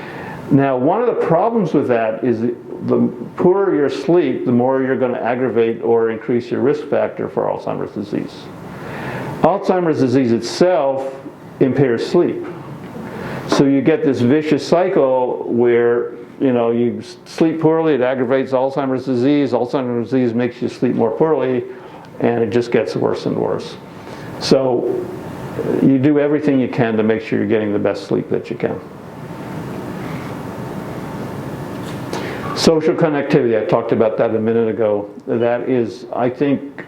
Now, one of the problems with that is the poorer your sleep, the more you're going to aggravate or increase your risk factor for Alzheimer's disease. Alzheimer's disease itself impairs sleep. So you get this vicious cycle where you sleep poorly, it aggravates Alzheimer's disease. Alzheimer's disease makes you sleep more poorly, and it just gets worse and worse. So you do everything you can to make sure you're getting the best sleep that you can. Social connectivity, I talked about that a minute ago. That is, I think,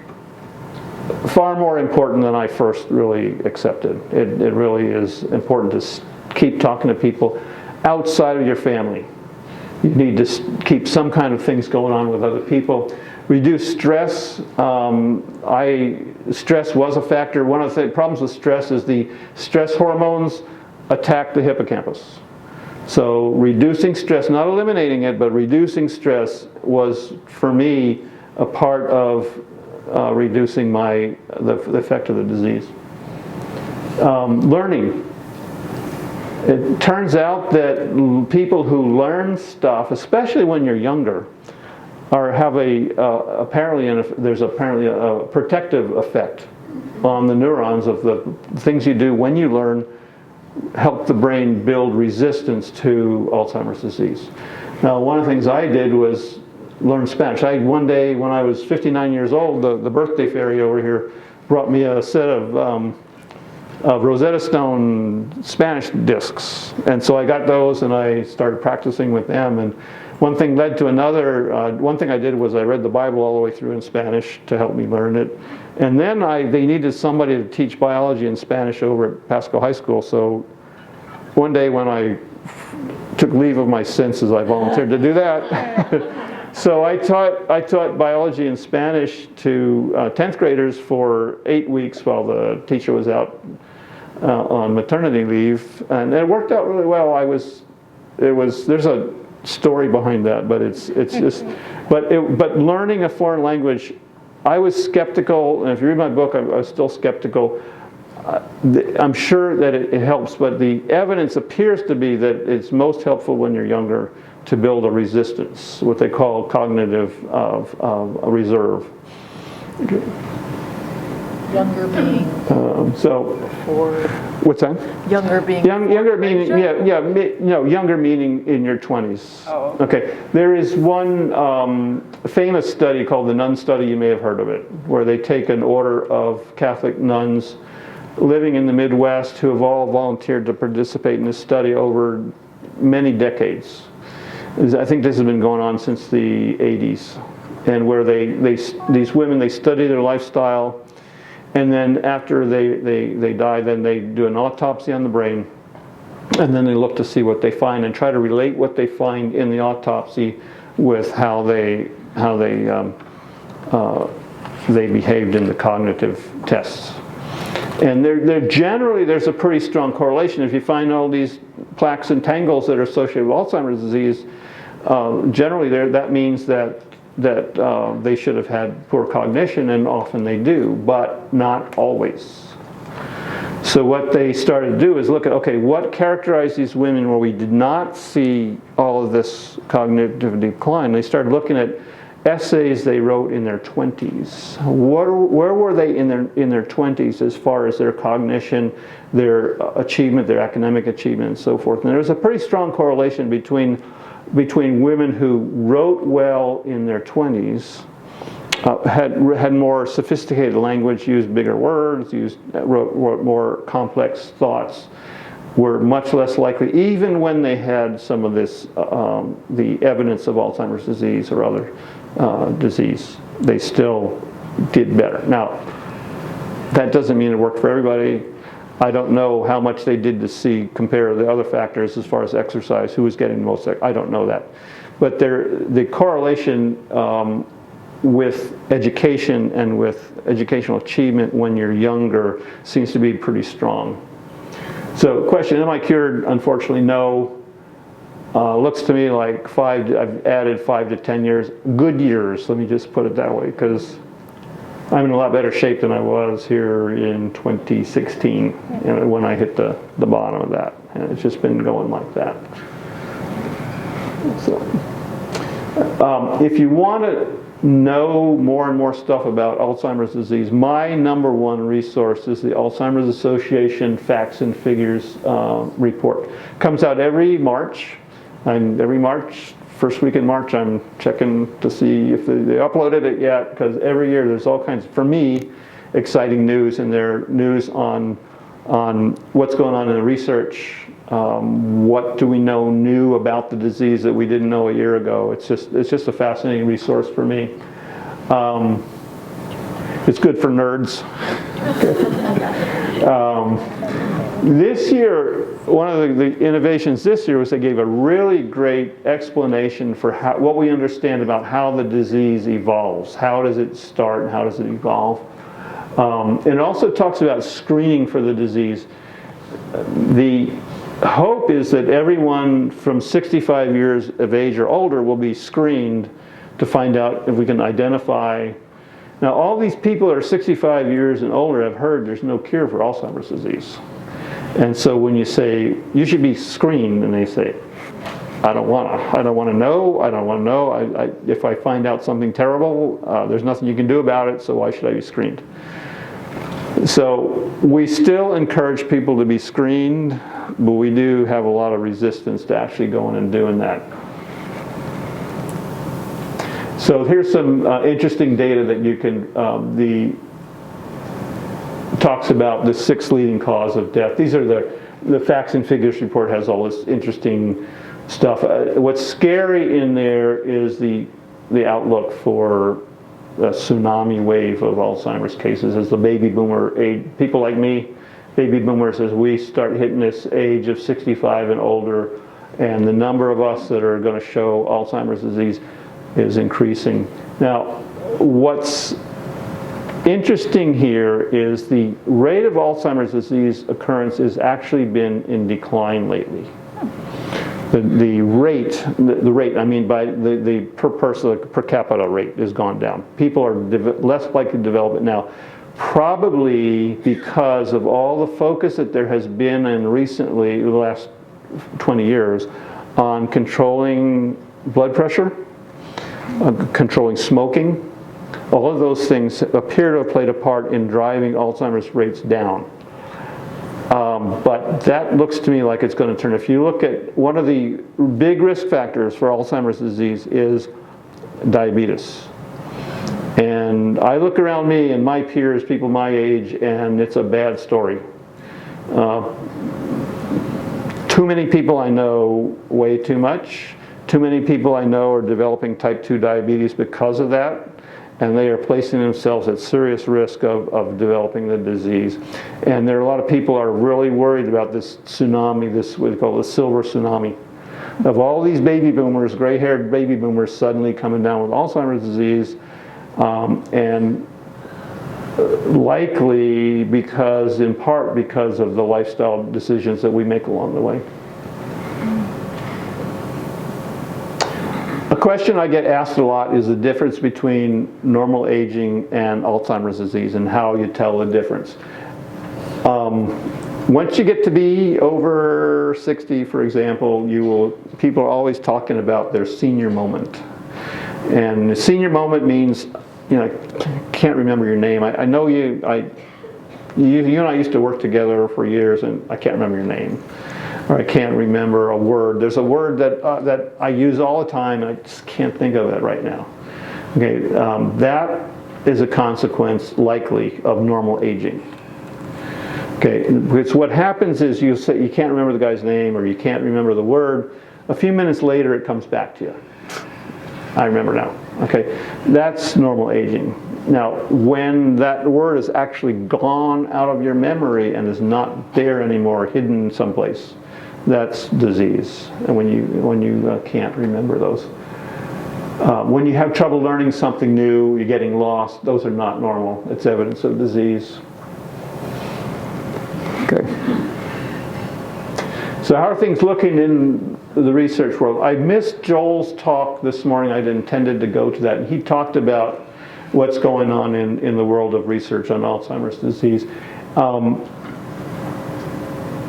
far more important than I first really accepted. It really is important to keep talking to people outside of your family. You need to keep some kind of things going on with other people. Reduce stress. Stress was a factor. One of the problems with stress is the stress hormones attack the hippocampus. So reducing stress, not eliminating it, but reducing stress was, for me, a part of reducing the effect of the disease. Learning. It turns out that people who learn stuff, especially when you're younger, have there's apparently a protective effect on the neurons of the things you do when you learn, help the brain build resistance to Alzheimer's disease. Now, one of the things I did was learn Spanish. One day when I was 59 years old, the birthday fairy over here brought me a set of Rosetta Stone Spanish discs, and so I got those and I started practicing with them, and one thing led to another. One thing I did was I read the Bible all the way through in Spanish to help me learn it, and then they needed somebody to teach biology in Spanish over at Pasco High School. So one day when I took leave of my senses, I volunteered to do that. So I taught biology in Spanish to 10th graders for 8 weeks while the teacher was out on maternity leave, and it worked out really well. There's a story behind that, but it's just, but learning a foreign language, I was skeptical, and if you read my book, I was still skeptical. I'm sure that it helps, but the evidence appears to be that it's most helpful when you're younger to build a resistance, what they call cognitive reserve. Younger being before. What's that? Younger being. Younger meaning, younger meaning in your 20s. Oh. Okay. There is one famous study called the Nun Study. You may have heard of it, where they take an order of Catholic nuns living in the Midwest who have all volunteered to participate in this study over many decades. I think this has been going on since the 80s, and where these women, they study their lifestyle, and then after they die, then they do an autopsy on the brain, and then they look to see what they find and try to relate what they find in the autopsy with how they behaved in the cognitive tests. And they're generally, there's a pretty strong correlation. If you find all these plaques and tangles that are associated with Alzheimer's disease, generally that means that they should have had poor cognition, and often they do, but not always. So what they started to do is look at, okay, what characterized these women where we did not see all of this cognitive decline? They started looking at essays they wrote in their 20s. Where were they in their 20s as far as their cognition, their achievement, their academic achievement, and so forth? And there was a pretty strong correlation between women who wrote well in their 20s, had more sophisticated language, used bigger words, wrote more complex thoughts, were much less likely, even when they had some of this, the evidence of Alzheimer's disease or other disease, they still did better. Now, that doesn't mean it worked for everybody. I don't know how much they did to compare the other factors as far as exercise, who was getting the most, I don't know that. But the correlation with education and with educational achievement when you're younger seems to be pretty strong. So question, am I cured? Unfortunately, no. Looks to me like I've added 5 to 10 years, good years, let me just put it that way, because I'm in a lot better shape than I was here in 2016 when I hit the bottom of that. And it's just been going like that. So, if you want to know more and more stuff about Alzheimer's disease, my #1 resource is the Alzheimer's Association Facts and Figures report. Comes out every March. Every March, first week in March, I'm checking to see if they uploaded it yet, because every year there's all kinds, for me, exciting news, and there news on what's going on in the research. What do we know new about the disease that we didn't know a year ago? It's just a fascinating resource for me. It's good for nerds. This year, one of the innovations this year was they gave a really great explanation for what we understand about how the disease evolves. How does it start and how does it evolve? It also talks about screening for the disease. The hope is that everyone from 65 years of age or older will be screened to find out if we can identify. Now, all these people that are 65 years and older have heard there's no cure for Alzheimer's disease. And so when you say, you should be screened, and they say, I don't want to know. If I find out something terrible, there's nothing you can do about it, so why should I be screened? So we still encourage people to be screened, but we do have a lot of resistance to actually going and doing that. So here's some interesting data that you can, talks about the 6th leading cause of death. These are the Facts and Figures report has all this interesting stuff. What's scary in there is the outlook for a tsunami wave of Alzheimer's cases as the baby boomer age. People like me, baby boomers, as we start hitting this age of 65 and older, and the number of us that are going to show Alzheimer's disease is increasing. Now, what's interesting here is the rate of Alzheimer's disease occurrence has actually been in decline lately. the rate, I mean by the per person, per capita rate has gone down. People are less likely to develop it now, probably because of all the focus that there has been in recently, the last 20 years, on controlling blood pressure, controlling smoking. All of those things appear to have played a part in driving Alzheimer's rates down. But that looks to me like it's going to turn. If you look at one of the big risk factors for Alzheimer's disease is diabetes. And I look around me and my peers, people my age, and it's a bad story. Too many people I know weigh too much. Too many people I know are developing type 2 diabetes because of that. And they are placing themselves at serious risk of developing the disease. And there are a lot of people are really worried about this tsunami, this what we call the Silver Tsunami. Of all these baby boomers, gray-haired baby boomers suddenly coming down with Alzheimer's disease, and likely in part because of the lifestyle decisions that we make along the way. A question I get asked a lot is the difference between normal aging and Alzheimer's disease and how you tell the difference. Once you get to be over 60, for example, people are always talking about their senior moment. And the senior moment means, I can't remember your name. I know you and I used to work together for years, and I can't remember your name. Or I can't remember a word. There's a word that I use all the time, and I just can't think of it right now. Okay, that is a consequence, likely, of normal aging. Okay, because what happens is you can't remember the guy's name, or you can't remember the word. A few minutes later, it comes back to you. I remember now. Okay, that's normal aging. Now, when that word is actually gone out of your memory and is not there anymore, hidden someplace, that's disease. And when you can't remember those. When you have trouble learning something new, you're getting lost, those are not normal. It's evidence of disease. Okay. So how are things looking in the research world? I missed Joel's talk this morning. I'd intended to go to that. And he talked about what's going on in the world of research on Alzheimer's disease.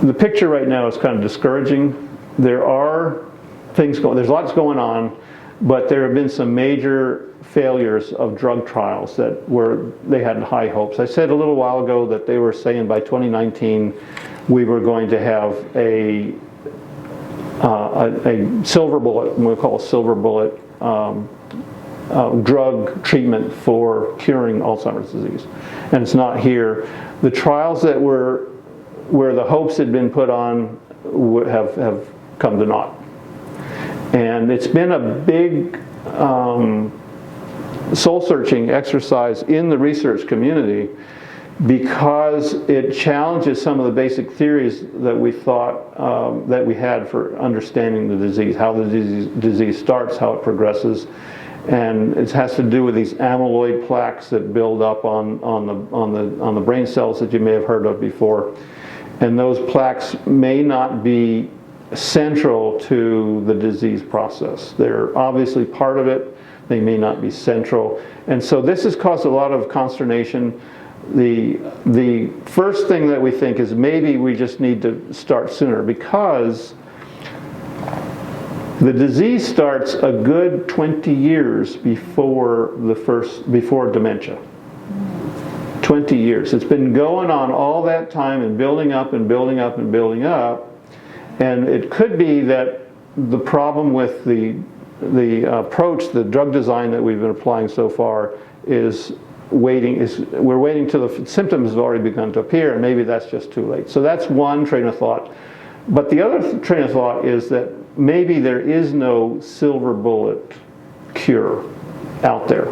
The picture right now is kind of discouraging. There are things there's lots going on, but there have been some major failures of drug trials they had high hopes. I said a little while ago that they were saying by 2019 we were going to have a silver bullet, we'll call a silver bullet, drug treatment for curing Alzheimer's disease. And it's not here. The trials that where the hopes had been put on have come to naught. And it's been a big soul-searching exercise in the research community because it challenges some of the basic theories that we thought that we had for understanding the disease, how the disease starts, how it progresses. And it has to do with these amyloid plaques that build up on the brain cells that you may have heard of before. And those plaques may not be central to the disease process. They're obviously part of it. They may not be central. And so this has caused a lot of consternation. The first thing that we think is maybe we just need to start sooner because the disease starts a good 20 years before dementia. 20 years. It's been going on all that time and building up and building up and building up. And it could be that the problem with the approach, the drug design that we've been applying so far we're waiting till the symptoms have already begun to appear, and maybe that's just too late. So that's one train of thought. But the other train of thought is that maybe there is no silver bullet cure out there.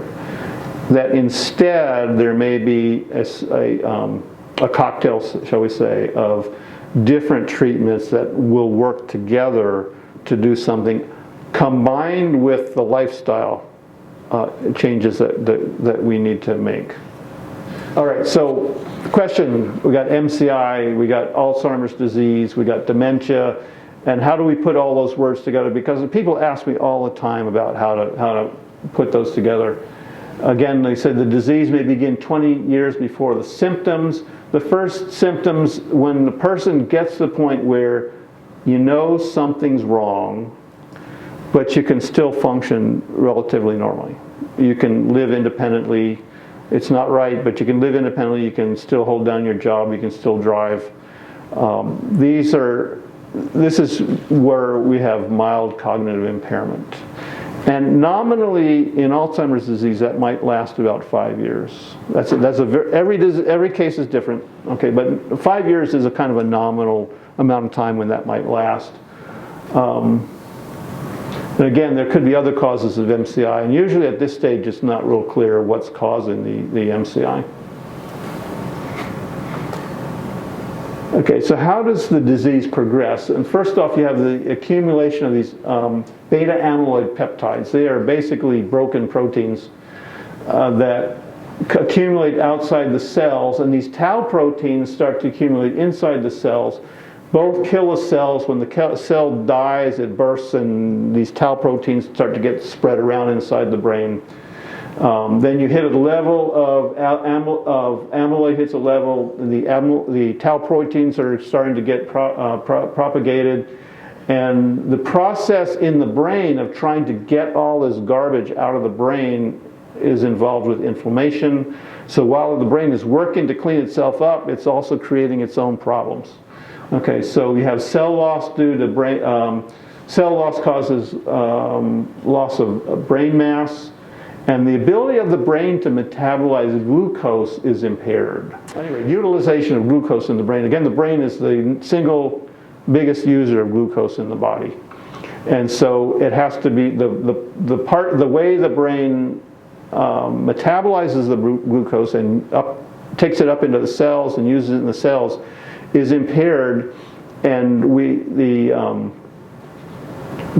That instead there may be a cocktail, shall we say, of different treatments that will work together to do something combined with the lifestyle changes that we need to make. All right, so the question, we got MCI, we got Alzheimer's disease, we got dementia, And how do we put all those words together? Because people ask me all the time about how to put those together. Again, they said the disease may begin 20 years before the symptoms. The first symptoms, when the person gets to the point where you know something's wrong, but you can still function relatively normally. You can live independently. It's not right, but you can live independently. You can still hold down your job. You can still drive. This is where we have mild cognitive impairment. And nominally, in Alzheimer's disease, that might last about 5 years. Every case is different, okay, but 5 years is a kind of a nominal amount of time when that might last. And again, there could be other causes of MCI, and usually at this stage it's not real clear what's causing the MCI. Okay, so how does the disease progress? And first off, you have the accumulation of these beta amyloid peptides. They are basically broken proteins that accumulate outside the cells, and these tau proteins start to accumulate inside the cells. Both kill the cells. When the cell dies, it bursts, and these tau proteins start to get spread around inside the brain. Then you hit a level of amyloid hits a level, the tau proteins are starting to get propagated, and the process in the brain of trying to get all this garbage out of the brain is involved with inflammation. So while the brain is working to clean itself up, it's also creating its own problems. Okay, so we have cell loss due to brain. Cell loss causes loss of brain mass. And the ability of the brain to metabolize glucose is impaired. Anyway, utilization of glucose in the brain. Again, the brain is the single biggest user of glucose in the body. And so it has to be, the way the brain metabolizes the glucose and takes it up into the cells and uses it in the cells is impaired. And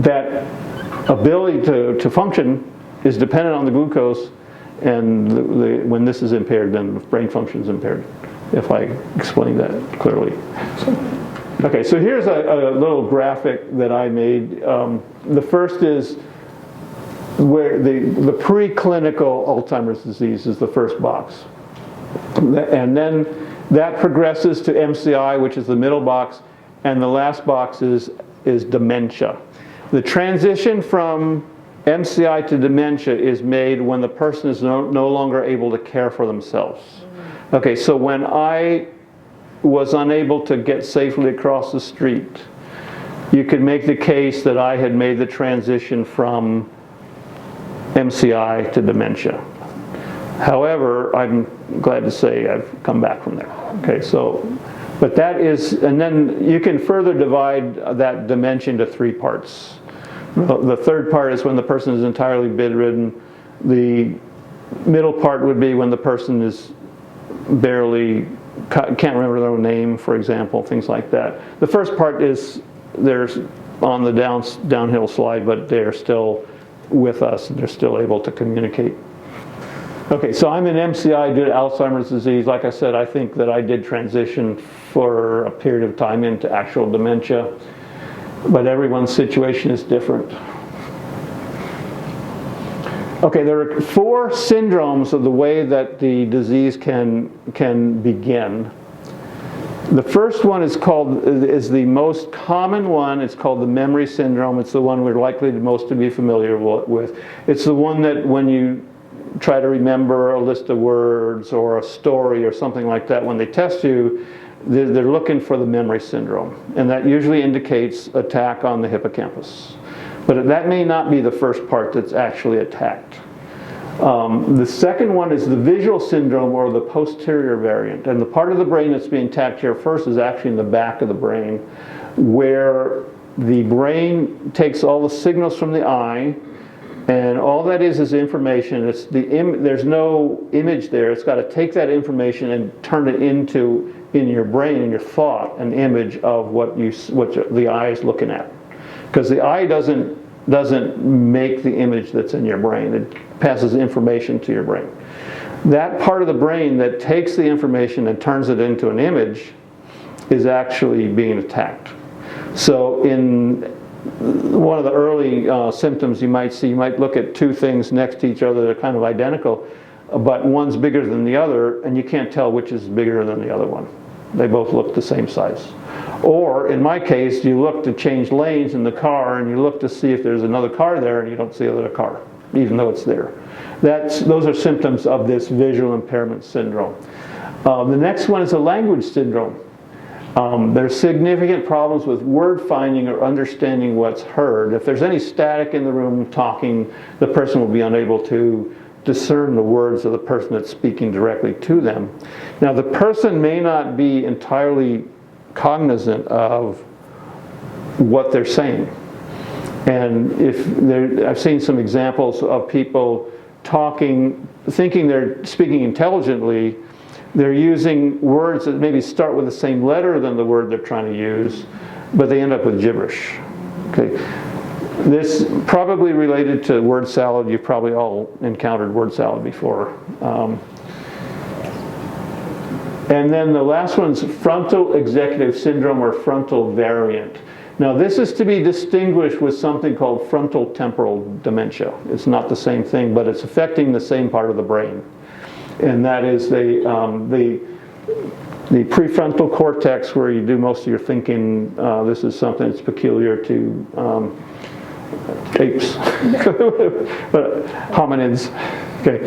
that ability to function is dependent on the glucose, and when this is impaired, then the brain function is impaired, if I explain that clearly. Okay, so here's a little graphic that I made. The first is where the preclinical Alzheimer's disease is the first box. And then that progresses to MCI, which is the middle box, and the last box is dementia. The transition from MCI to dementia is made when the person is no longer able to care for themselves. Okay, so when I was unable to get safely across the street, you could make the case that I had made the transition from MCI to dementia. However, I'm glad to say I've come back from there. Okay, so, but that is, and then you can further divide that dementia into three parts. The third part is when the person is entirely bedridden. The middle part would be when the person is barely, can't remember their own name, for example, things like that. The first part is they're on the downhill slide, but they're still with us and they're still able to communicate. Okay, so I'm in MCI due to Alzheimer's disease. Like I said, I think that I did transition for a period of time into actual dementia. But everyone's situation is different. Okay, there are 4 syndromes of the way that the disease can begin. The first one is the most common one. It's called the memory syndrome. It's the one we're likely most to be familiar with. It's the one that when you try to remember a list of words or a story or something like that, when they test you, they're looking for the memory syndrome, and that usually indicates attack on the hippocampus. But that may not be the first part that's actually attacked. The second one is the visual syndrome, or the posterior variant, and the part of the brain that's being attacked here first is actually in the back of the brain, where the brain takes all the signals from the eye, and all that is information. There's no image there. It's got to take that information and turn it into, in your brain, in your thought, an image of what the eye is looking at. Because the eye doesn't make the image that's in your brain. It passes information to your brain. That part of the brain that takes the information and turns it into an image is actually being attacked. So in one of the early symptoms you might see, you might look at two things next to each other that are kind of identical, but one's bigger than the other, and you can't tell which is bigger than the other one. They both look the same size. Or in my case, you look to change lanes in the car, and you look to see if there's another car there, and you don't see another car, even though it's there. Those are symptoms of this visual impairment syndrome. The next one is a language syndrome. There's significant problems with word finding or understanding what's heard. If there's any static in the room talking, the person will be unable to discern the words of the person that's speaking directly to them. Now, the person may not be entirely cognizant of what they're saying. And I've seen some examples of people talking, thinking they're speaking intelligently. They're using words that maybe start with the same letter than the word they're trying to use, but they end up with gibberish. Okay. This probably related to word salad. You've probably all encountered word salad before. And then the last one's frontal executive syndrome or frontal variant. Now this is to be distinguished with something called frontal temporal dementia. It's not the same thing, but it's affecting the same part of the brain. And that is the prefrontal cortex, where you do most of your thinking. This is something that's peculiar to apes, but hominids. Okay.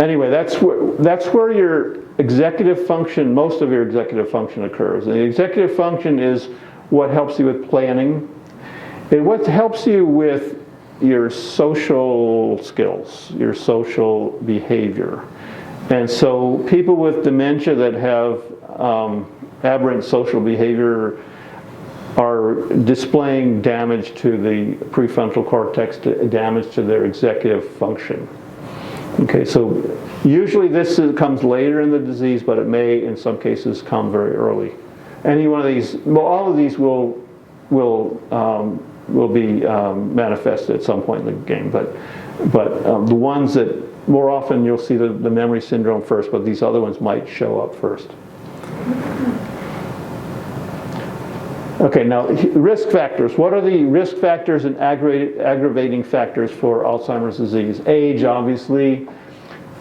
Anyway, that's where your executive function, most of your executive function occurs. And the executive function is what helps you with planning. It what helps you with your social skills, your social behavior. And so people with dementia that have aberrant social behavior are displaying damage to the prefrontal cortex, damage to their executive function. Okay, so usually this comes later in the disease, but it may in some cases come very early. Any one of these, well, all of these will be manifested at some point in the game, but the ones that more often you'll see the memory syndrome first, but these other ones might show up first. Okay, now risk factors. What are the risk factors and aggravating factors for Alzheimer's disease? Age, obviously.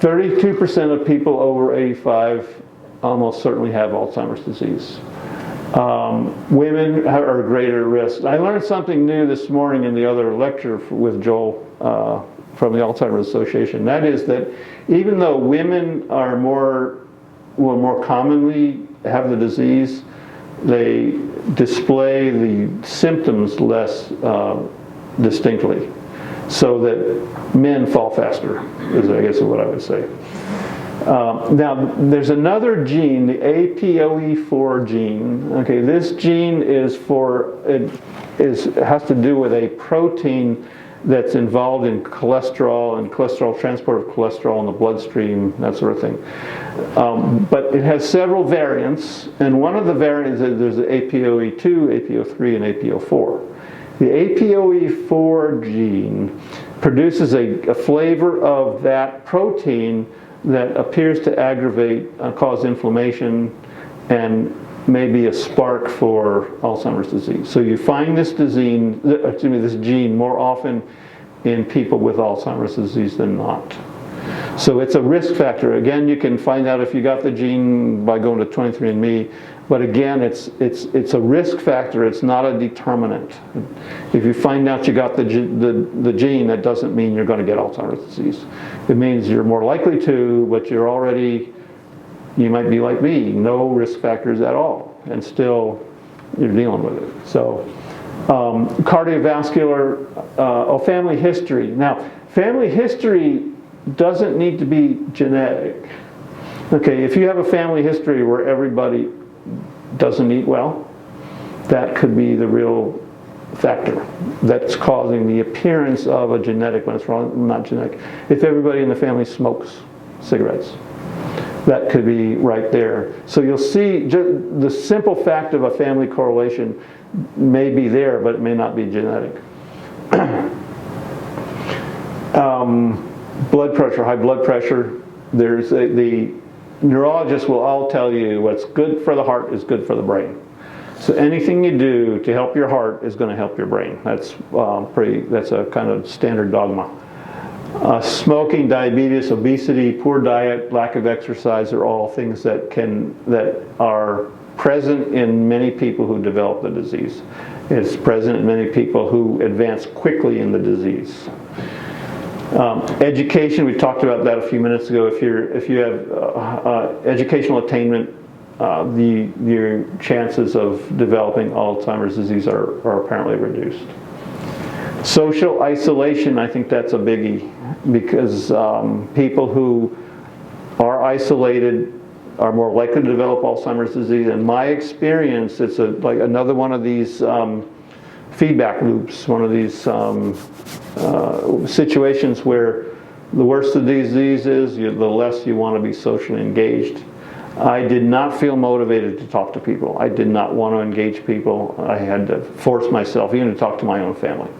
32% of people over 85 almost certainly have Alzheimer's disease. Women are at greater risk. I learned something new this morning in the other lecture with Joel from the Alzheimer's Association. That is that even though women will more commonly have the disease, they display the symptoms less distinctly, so that men fall faster, is I guess what I would say. Now, there's another gene, the APOE4 gene. Okay, this gene has to do with a protein that's involved in cholesterol and transport of cholesterol in the bloodstream, that sort of thing. But it has several variants, and one of the variants is there's the APOE2, APO3, and APO4. The APOE4 gene produces a flavor of that protein that appears to cause inflammation, and may be a spark for Alzheimer's disease. So you find this gene more often in people with Alzheimer's disease than not. So it's a risk factor. Again, you can find out if you got the gene by going to 23andMe, but again, it's a risk factor. It's not a determinant. If you find out you got the gene, that doesn't mean you're going to get Alzheimer's disease. It means you're more likely to, but you might be like me, no risk factors at all, and still you're dealing with it. So cardiovascular, family history. Now, family history doesn't need to be genetic. Okay, if you have a family history where everybody doesn't eat well, that could be the real factor that's causing the appearance of a genetic when it's wrong, not genetic. If everybody in the family smokes cigarettes, that could be right there. So you'll see the simple fact of a family correlation may be there, but it may not be genetic. Blood pressure, high blood pressure. The neurologists will all tell you what's good for the heart is good for the brain. So anything you do to help your heart is going to help your brain. That's that's a kind of standard dogma. Smoking, diabetes, obesity, poor diet, lack of exercise are all things that are present in many people who develop the disease. It's present in many people who advance quickly in the disease. Education, we talked about that a few minutes ago. If you have educational attainment, your chances of developing Alzheimer's disease are apparently reduced. Social isolation, I think that's a biggie, because people who are isolated are more likely to develop Alzheimer's disease. In my experience, it's like another one of these feedback loops, one of these situations where the worse the disease is, the less you want to be socially engaged. I did not feel motivated to talk to people. I did not want to engage people. I had to force myself even to talk to my own family.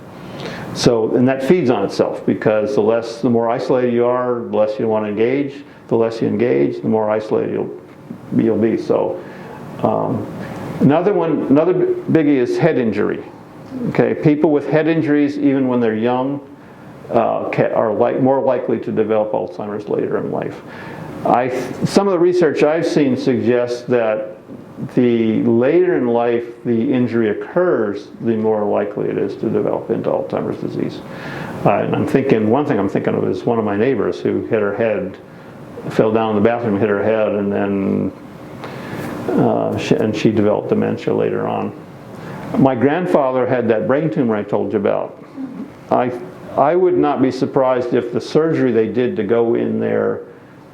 So, and that feeds on itself, because the more isolated you are, the less you want to engage. The less you engage, the more isolated you'll be. So, another biggie is head injury. Okay, people with head injuries, even when they're young, are more likely to develop Alzheimer's later in life. Some of the research I've seen suggests that the later in life the injury occurs, the more likely it is to develop into Alzheimer's disease. And one thing I'm thinking of is one of my neighbors who hit her head, fell down in the bathroom, hit her head, and then she developed dementia later on. My grandfather had that brain tumor I told you about. I would not be surprised if the surgery they did to go in there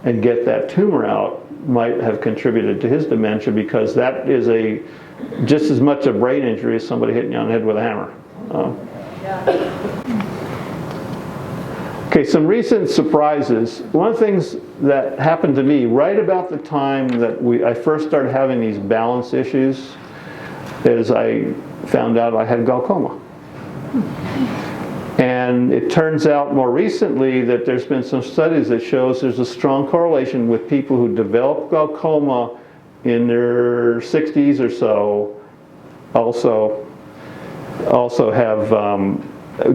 and get that tumor out might have contributed to his dementia, because that is just as much a brain injury as somebody hitting you on the head with a hammer. Okay, some recent surprises. One of the things that happened to me right about the time that I first started having these balance issues is I found out I had glaucoma. And it turns out more recently that there's been some studies that shows there's a strong correlation with people who develop glaucoma in their 60s or so also have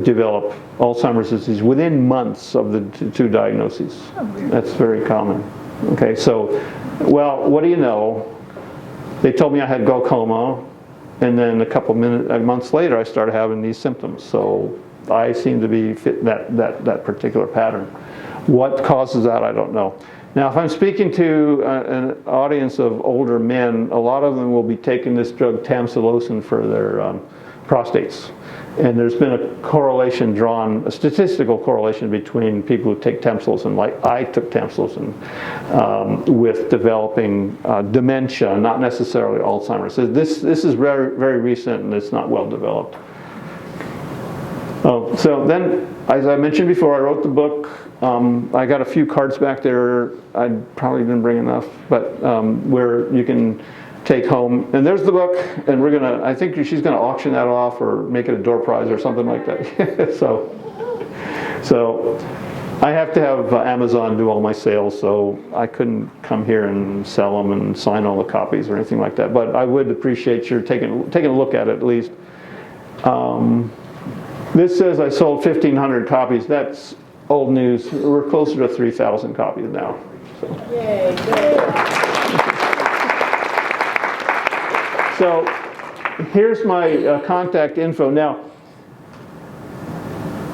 developed Alzheimer's disease within months of the two diagnoses. That's very common. Okay, so, well, what do you know? They told me I had glaucoma, and then a couple months later I started having these symptoms. So I seem to be fit that particular pattern. What causes that, I don't know. Now, if I'm speaking to an audience of older men, a lot of them will be taking this drug tamsulosin for their prostates. And there's been a statistical correlation between people who take tamsulosin, like I took tamsulosin, with developing dementia, not necessarily Alzheimer's. So this is very, very recent, and it's not well developed. So then, as I mentioned before, I wrote the book. I got a few cards back there. I probably didn't bring enough, but where you can take home. And there's the book, and I think she's gonna auction that off or make it a door prize or something like that. So I have to have Amazon do all my sales, so I couldn't come here and sell them and sign all the copies or anything like that. But I would appreciate your taking a look at it at least. This says I sold 1,500 copies. That's old news. We're closer to 3,000 copies now. So. Yay, So here's my contact info. Now,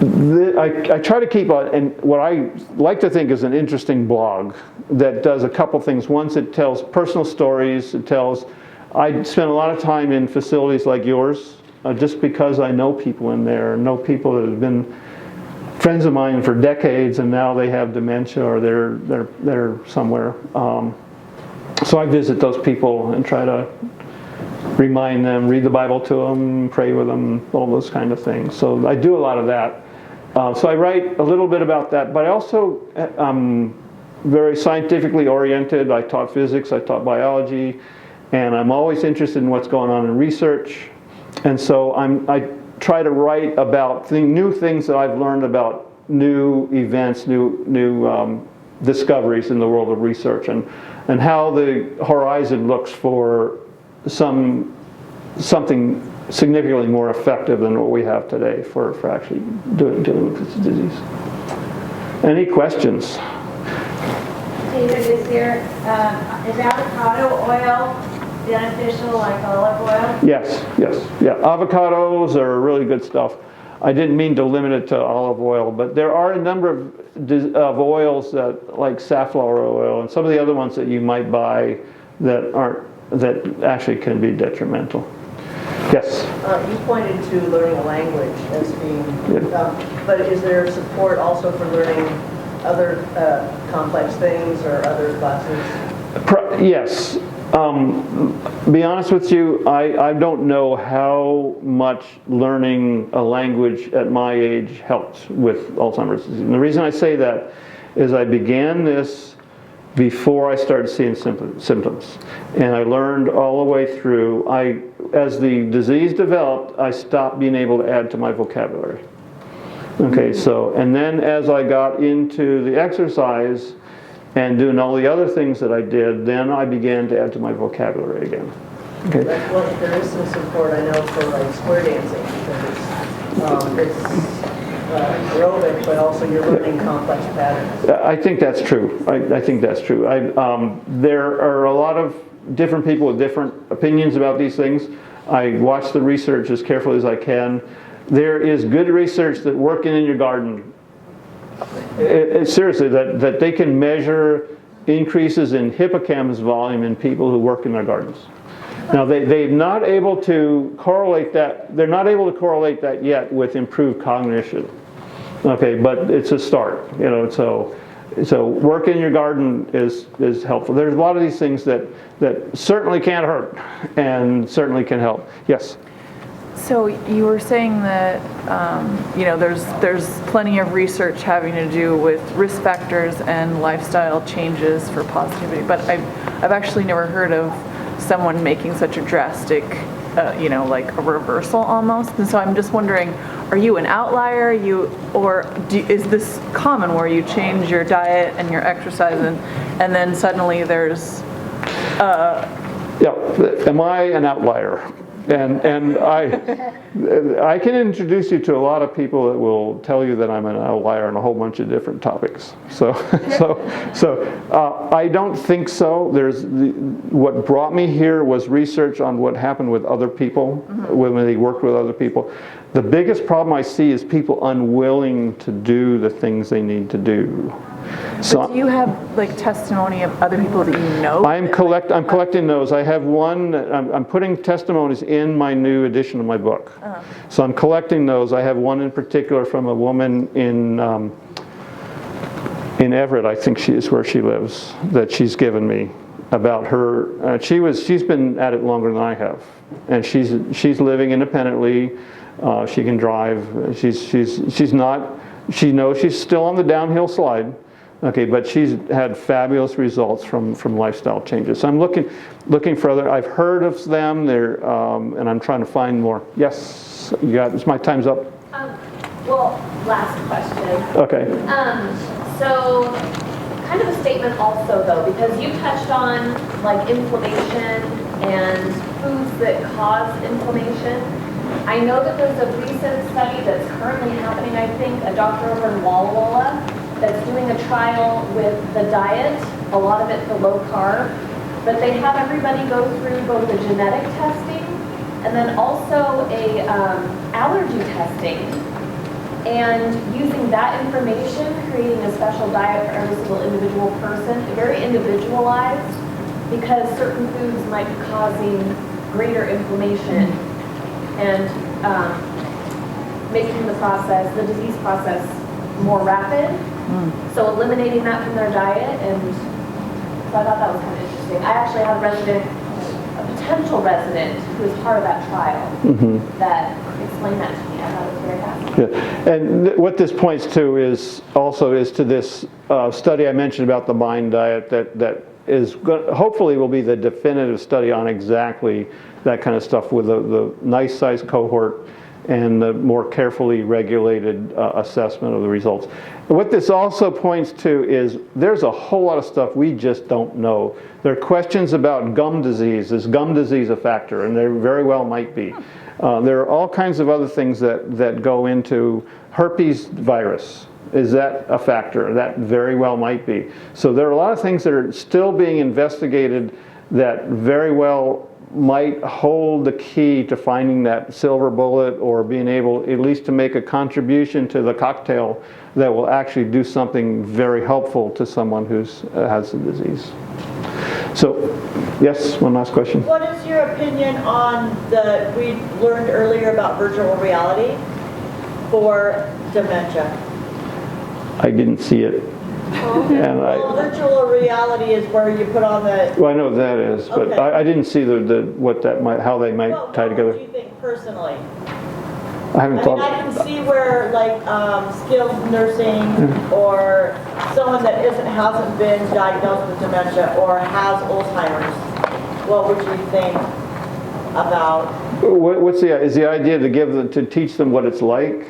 I try to keep what I like to think is an interesting blog that does a couple things. One, it tells personal stories. I spend a lot of time in facilities like yours, just because I know people in there, know people that have been friends of mine for decades, and now they have dementia or they're somewhere. So I visit those people and try to remind them, read the Bible to them, pray with them, all those kind of things. So I do a lot of that. So I write a little bit about that, but I also very scientifically oriented. I taught physics, I taught biology, and I'm always interested in what's going on in research. And so I try to write about new things that I've learned about new events, new discoveries in the world of research, and how the horizon looks for some something significantly more effective than what we have today for actually dealing with this disease. Any questions? David, is avocado oil beneficial like olive oil? Yes, yeah. Avocados are really good stuff. I didn't mean to limit it to olive oil, but there are a number of oils that, like safflower oil, and some of the other ones that you might buy that actually can be detrimental. Yes. You pointed to learning a language as being, but is there support also for learning other complex things or other classes? Yes. Be honest with you, I don't know how much learning a language at my age helped with Alzheimer's disease. And the reason I say that is I began this before I started seeing symptoms. And I learned all the way through. As the disease developed, I stopped being able to add to my vocabulary. Okay, so, and then as I got into the exercise and doing all the other things that I did, then I began to add to my vocabulary again. Okay. Well, there is some support, I know, for like square dancing, because it's aerobic, but also you're learning complex patterns. I think that's true. I think that's true. There are a lot of different people with different opinions about these things. I watch the research as carefully as I can. There is good research that working in your garden, seriously, that they can measure increases in hippocampus volume in people who work in their gardens. Now, they're not able to correlate that. They're not able to correlate that yet with improved cognition. Okay, but it's a start. You know, so work in your garden is helpful. There's a lot of these things that certainly can't hurt and certainly can help. Yes. So you were saying that there's plenty of research having to do with risk factors and lifestyle changes for positivity, but I've actually never heard of someone making such a drastic, like a reversal almost. And so I'm just wondering, are you an outlier? Is this common where you change your diet and your exercise and then suddenly there's Am I an outlier? And I can introduce you to a lot of people that will tell you that I'm an outlier on a whole bunch of different topics. So I don't think so. What brought me here was research on what happened with other people when they worked with other people. The biggest problem I see is people unwilling to do the things they need to do. So do you have like testimony of other people that you know? I'm collecting those. I have one. I'm putting testimonies in my new edition of my book. So I'm collecting those. I have one in particular from a woman in Everett, I think she is where she lives, that she's given me about her. She's been at it longer than I have, and she's living independently. She can drive. She's not. She knows she's still on the downhill slide. Okay, but she's had fabulous results from lifestyle changes. So I'm looking for other. I've heard of them. And I'm trying to find more. Yes, my time's up. Well, last question. Okay. So, kind of a statement also though, because you touched on like inflammation and foods that cause inflammation. I know that there's a recent study that's currently happening, I think, a doctor over in Walla Walla that's doing a trial with the diet, a lot of it the low carb, but they have everybody go through both the genetic testing and then also a allergy testing, and using that information, creating a special diet for every single individual person, very individualized, because certain foods might be causing greater inflammation and making the disease process more rapid. So eliminating that from their diet, and so I thought that was kind of interesting. I actually had a potential resident who was part of that trial that explained that to me. I thought it was very fascinating. Yeah. And what this points to is to this study I mentioned about the mind diet that is hopefully will be the definitive study on exactly that kind of stuff with the nice sized cohort and the more carefully regulated assessment of the results. What this also points to is there's a whole lot of stuff we just don't know. There are questions about gum disease. Is gum disease a factor? And there very well might be. There are all kinds of other things that go into herpes virus. Is that a factor? That very well might be. So there are a lot of things that are still being investigated that very well might hold the key to finding that silver bullet, or being able at least to make a contribution to the cocktail that will actually do something very helpful to someone who has the disease. So, yes, one last question. What is your opinion on we learned earlier about virtual reality for dementia? I didn't see it. And Well, virtual reality is where you put on the. well, I know what that is, but Okay. I didn't see how they might Well, tie together. What do you think personally? I haven't I thought. mean, I can see where like skilled nursing or someone that hasn't been diagnosed with dementia or has Alzheimer's. What would you think about? Is the idea to teach them what it's like?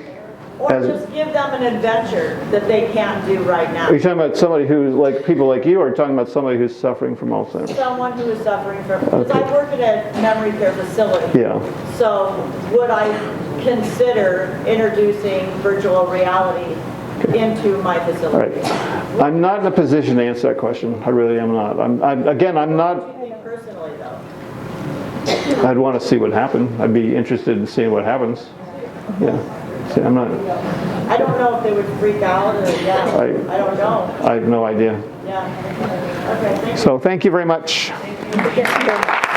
Or just give them an adventure that they can't do right now. Are you talking about somebody who's like people like you, or are you talking about somebody who's suffering from Alzheimer's? Someone who is suffering from, because Okay. I work at a memory care facility. Yeah. So would I consider introducing virtual reality into my All facility? right. I'm not in a position to answer that question. I really am not. I'm not. What do you think personally though? I'd want to see what happened. I'd be interested in seeing what happens. Yeah. See, I'm not. I don't know if they would freak out or, yeah, I don't know. I have no idea. Yeah. Okay, thank you. So thank you very much. Thank you.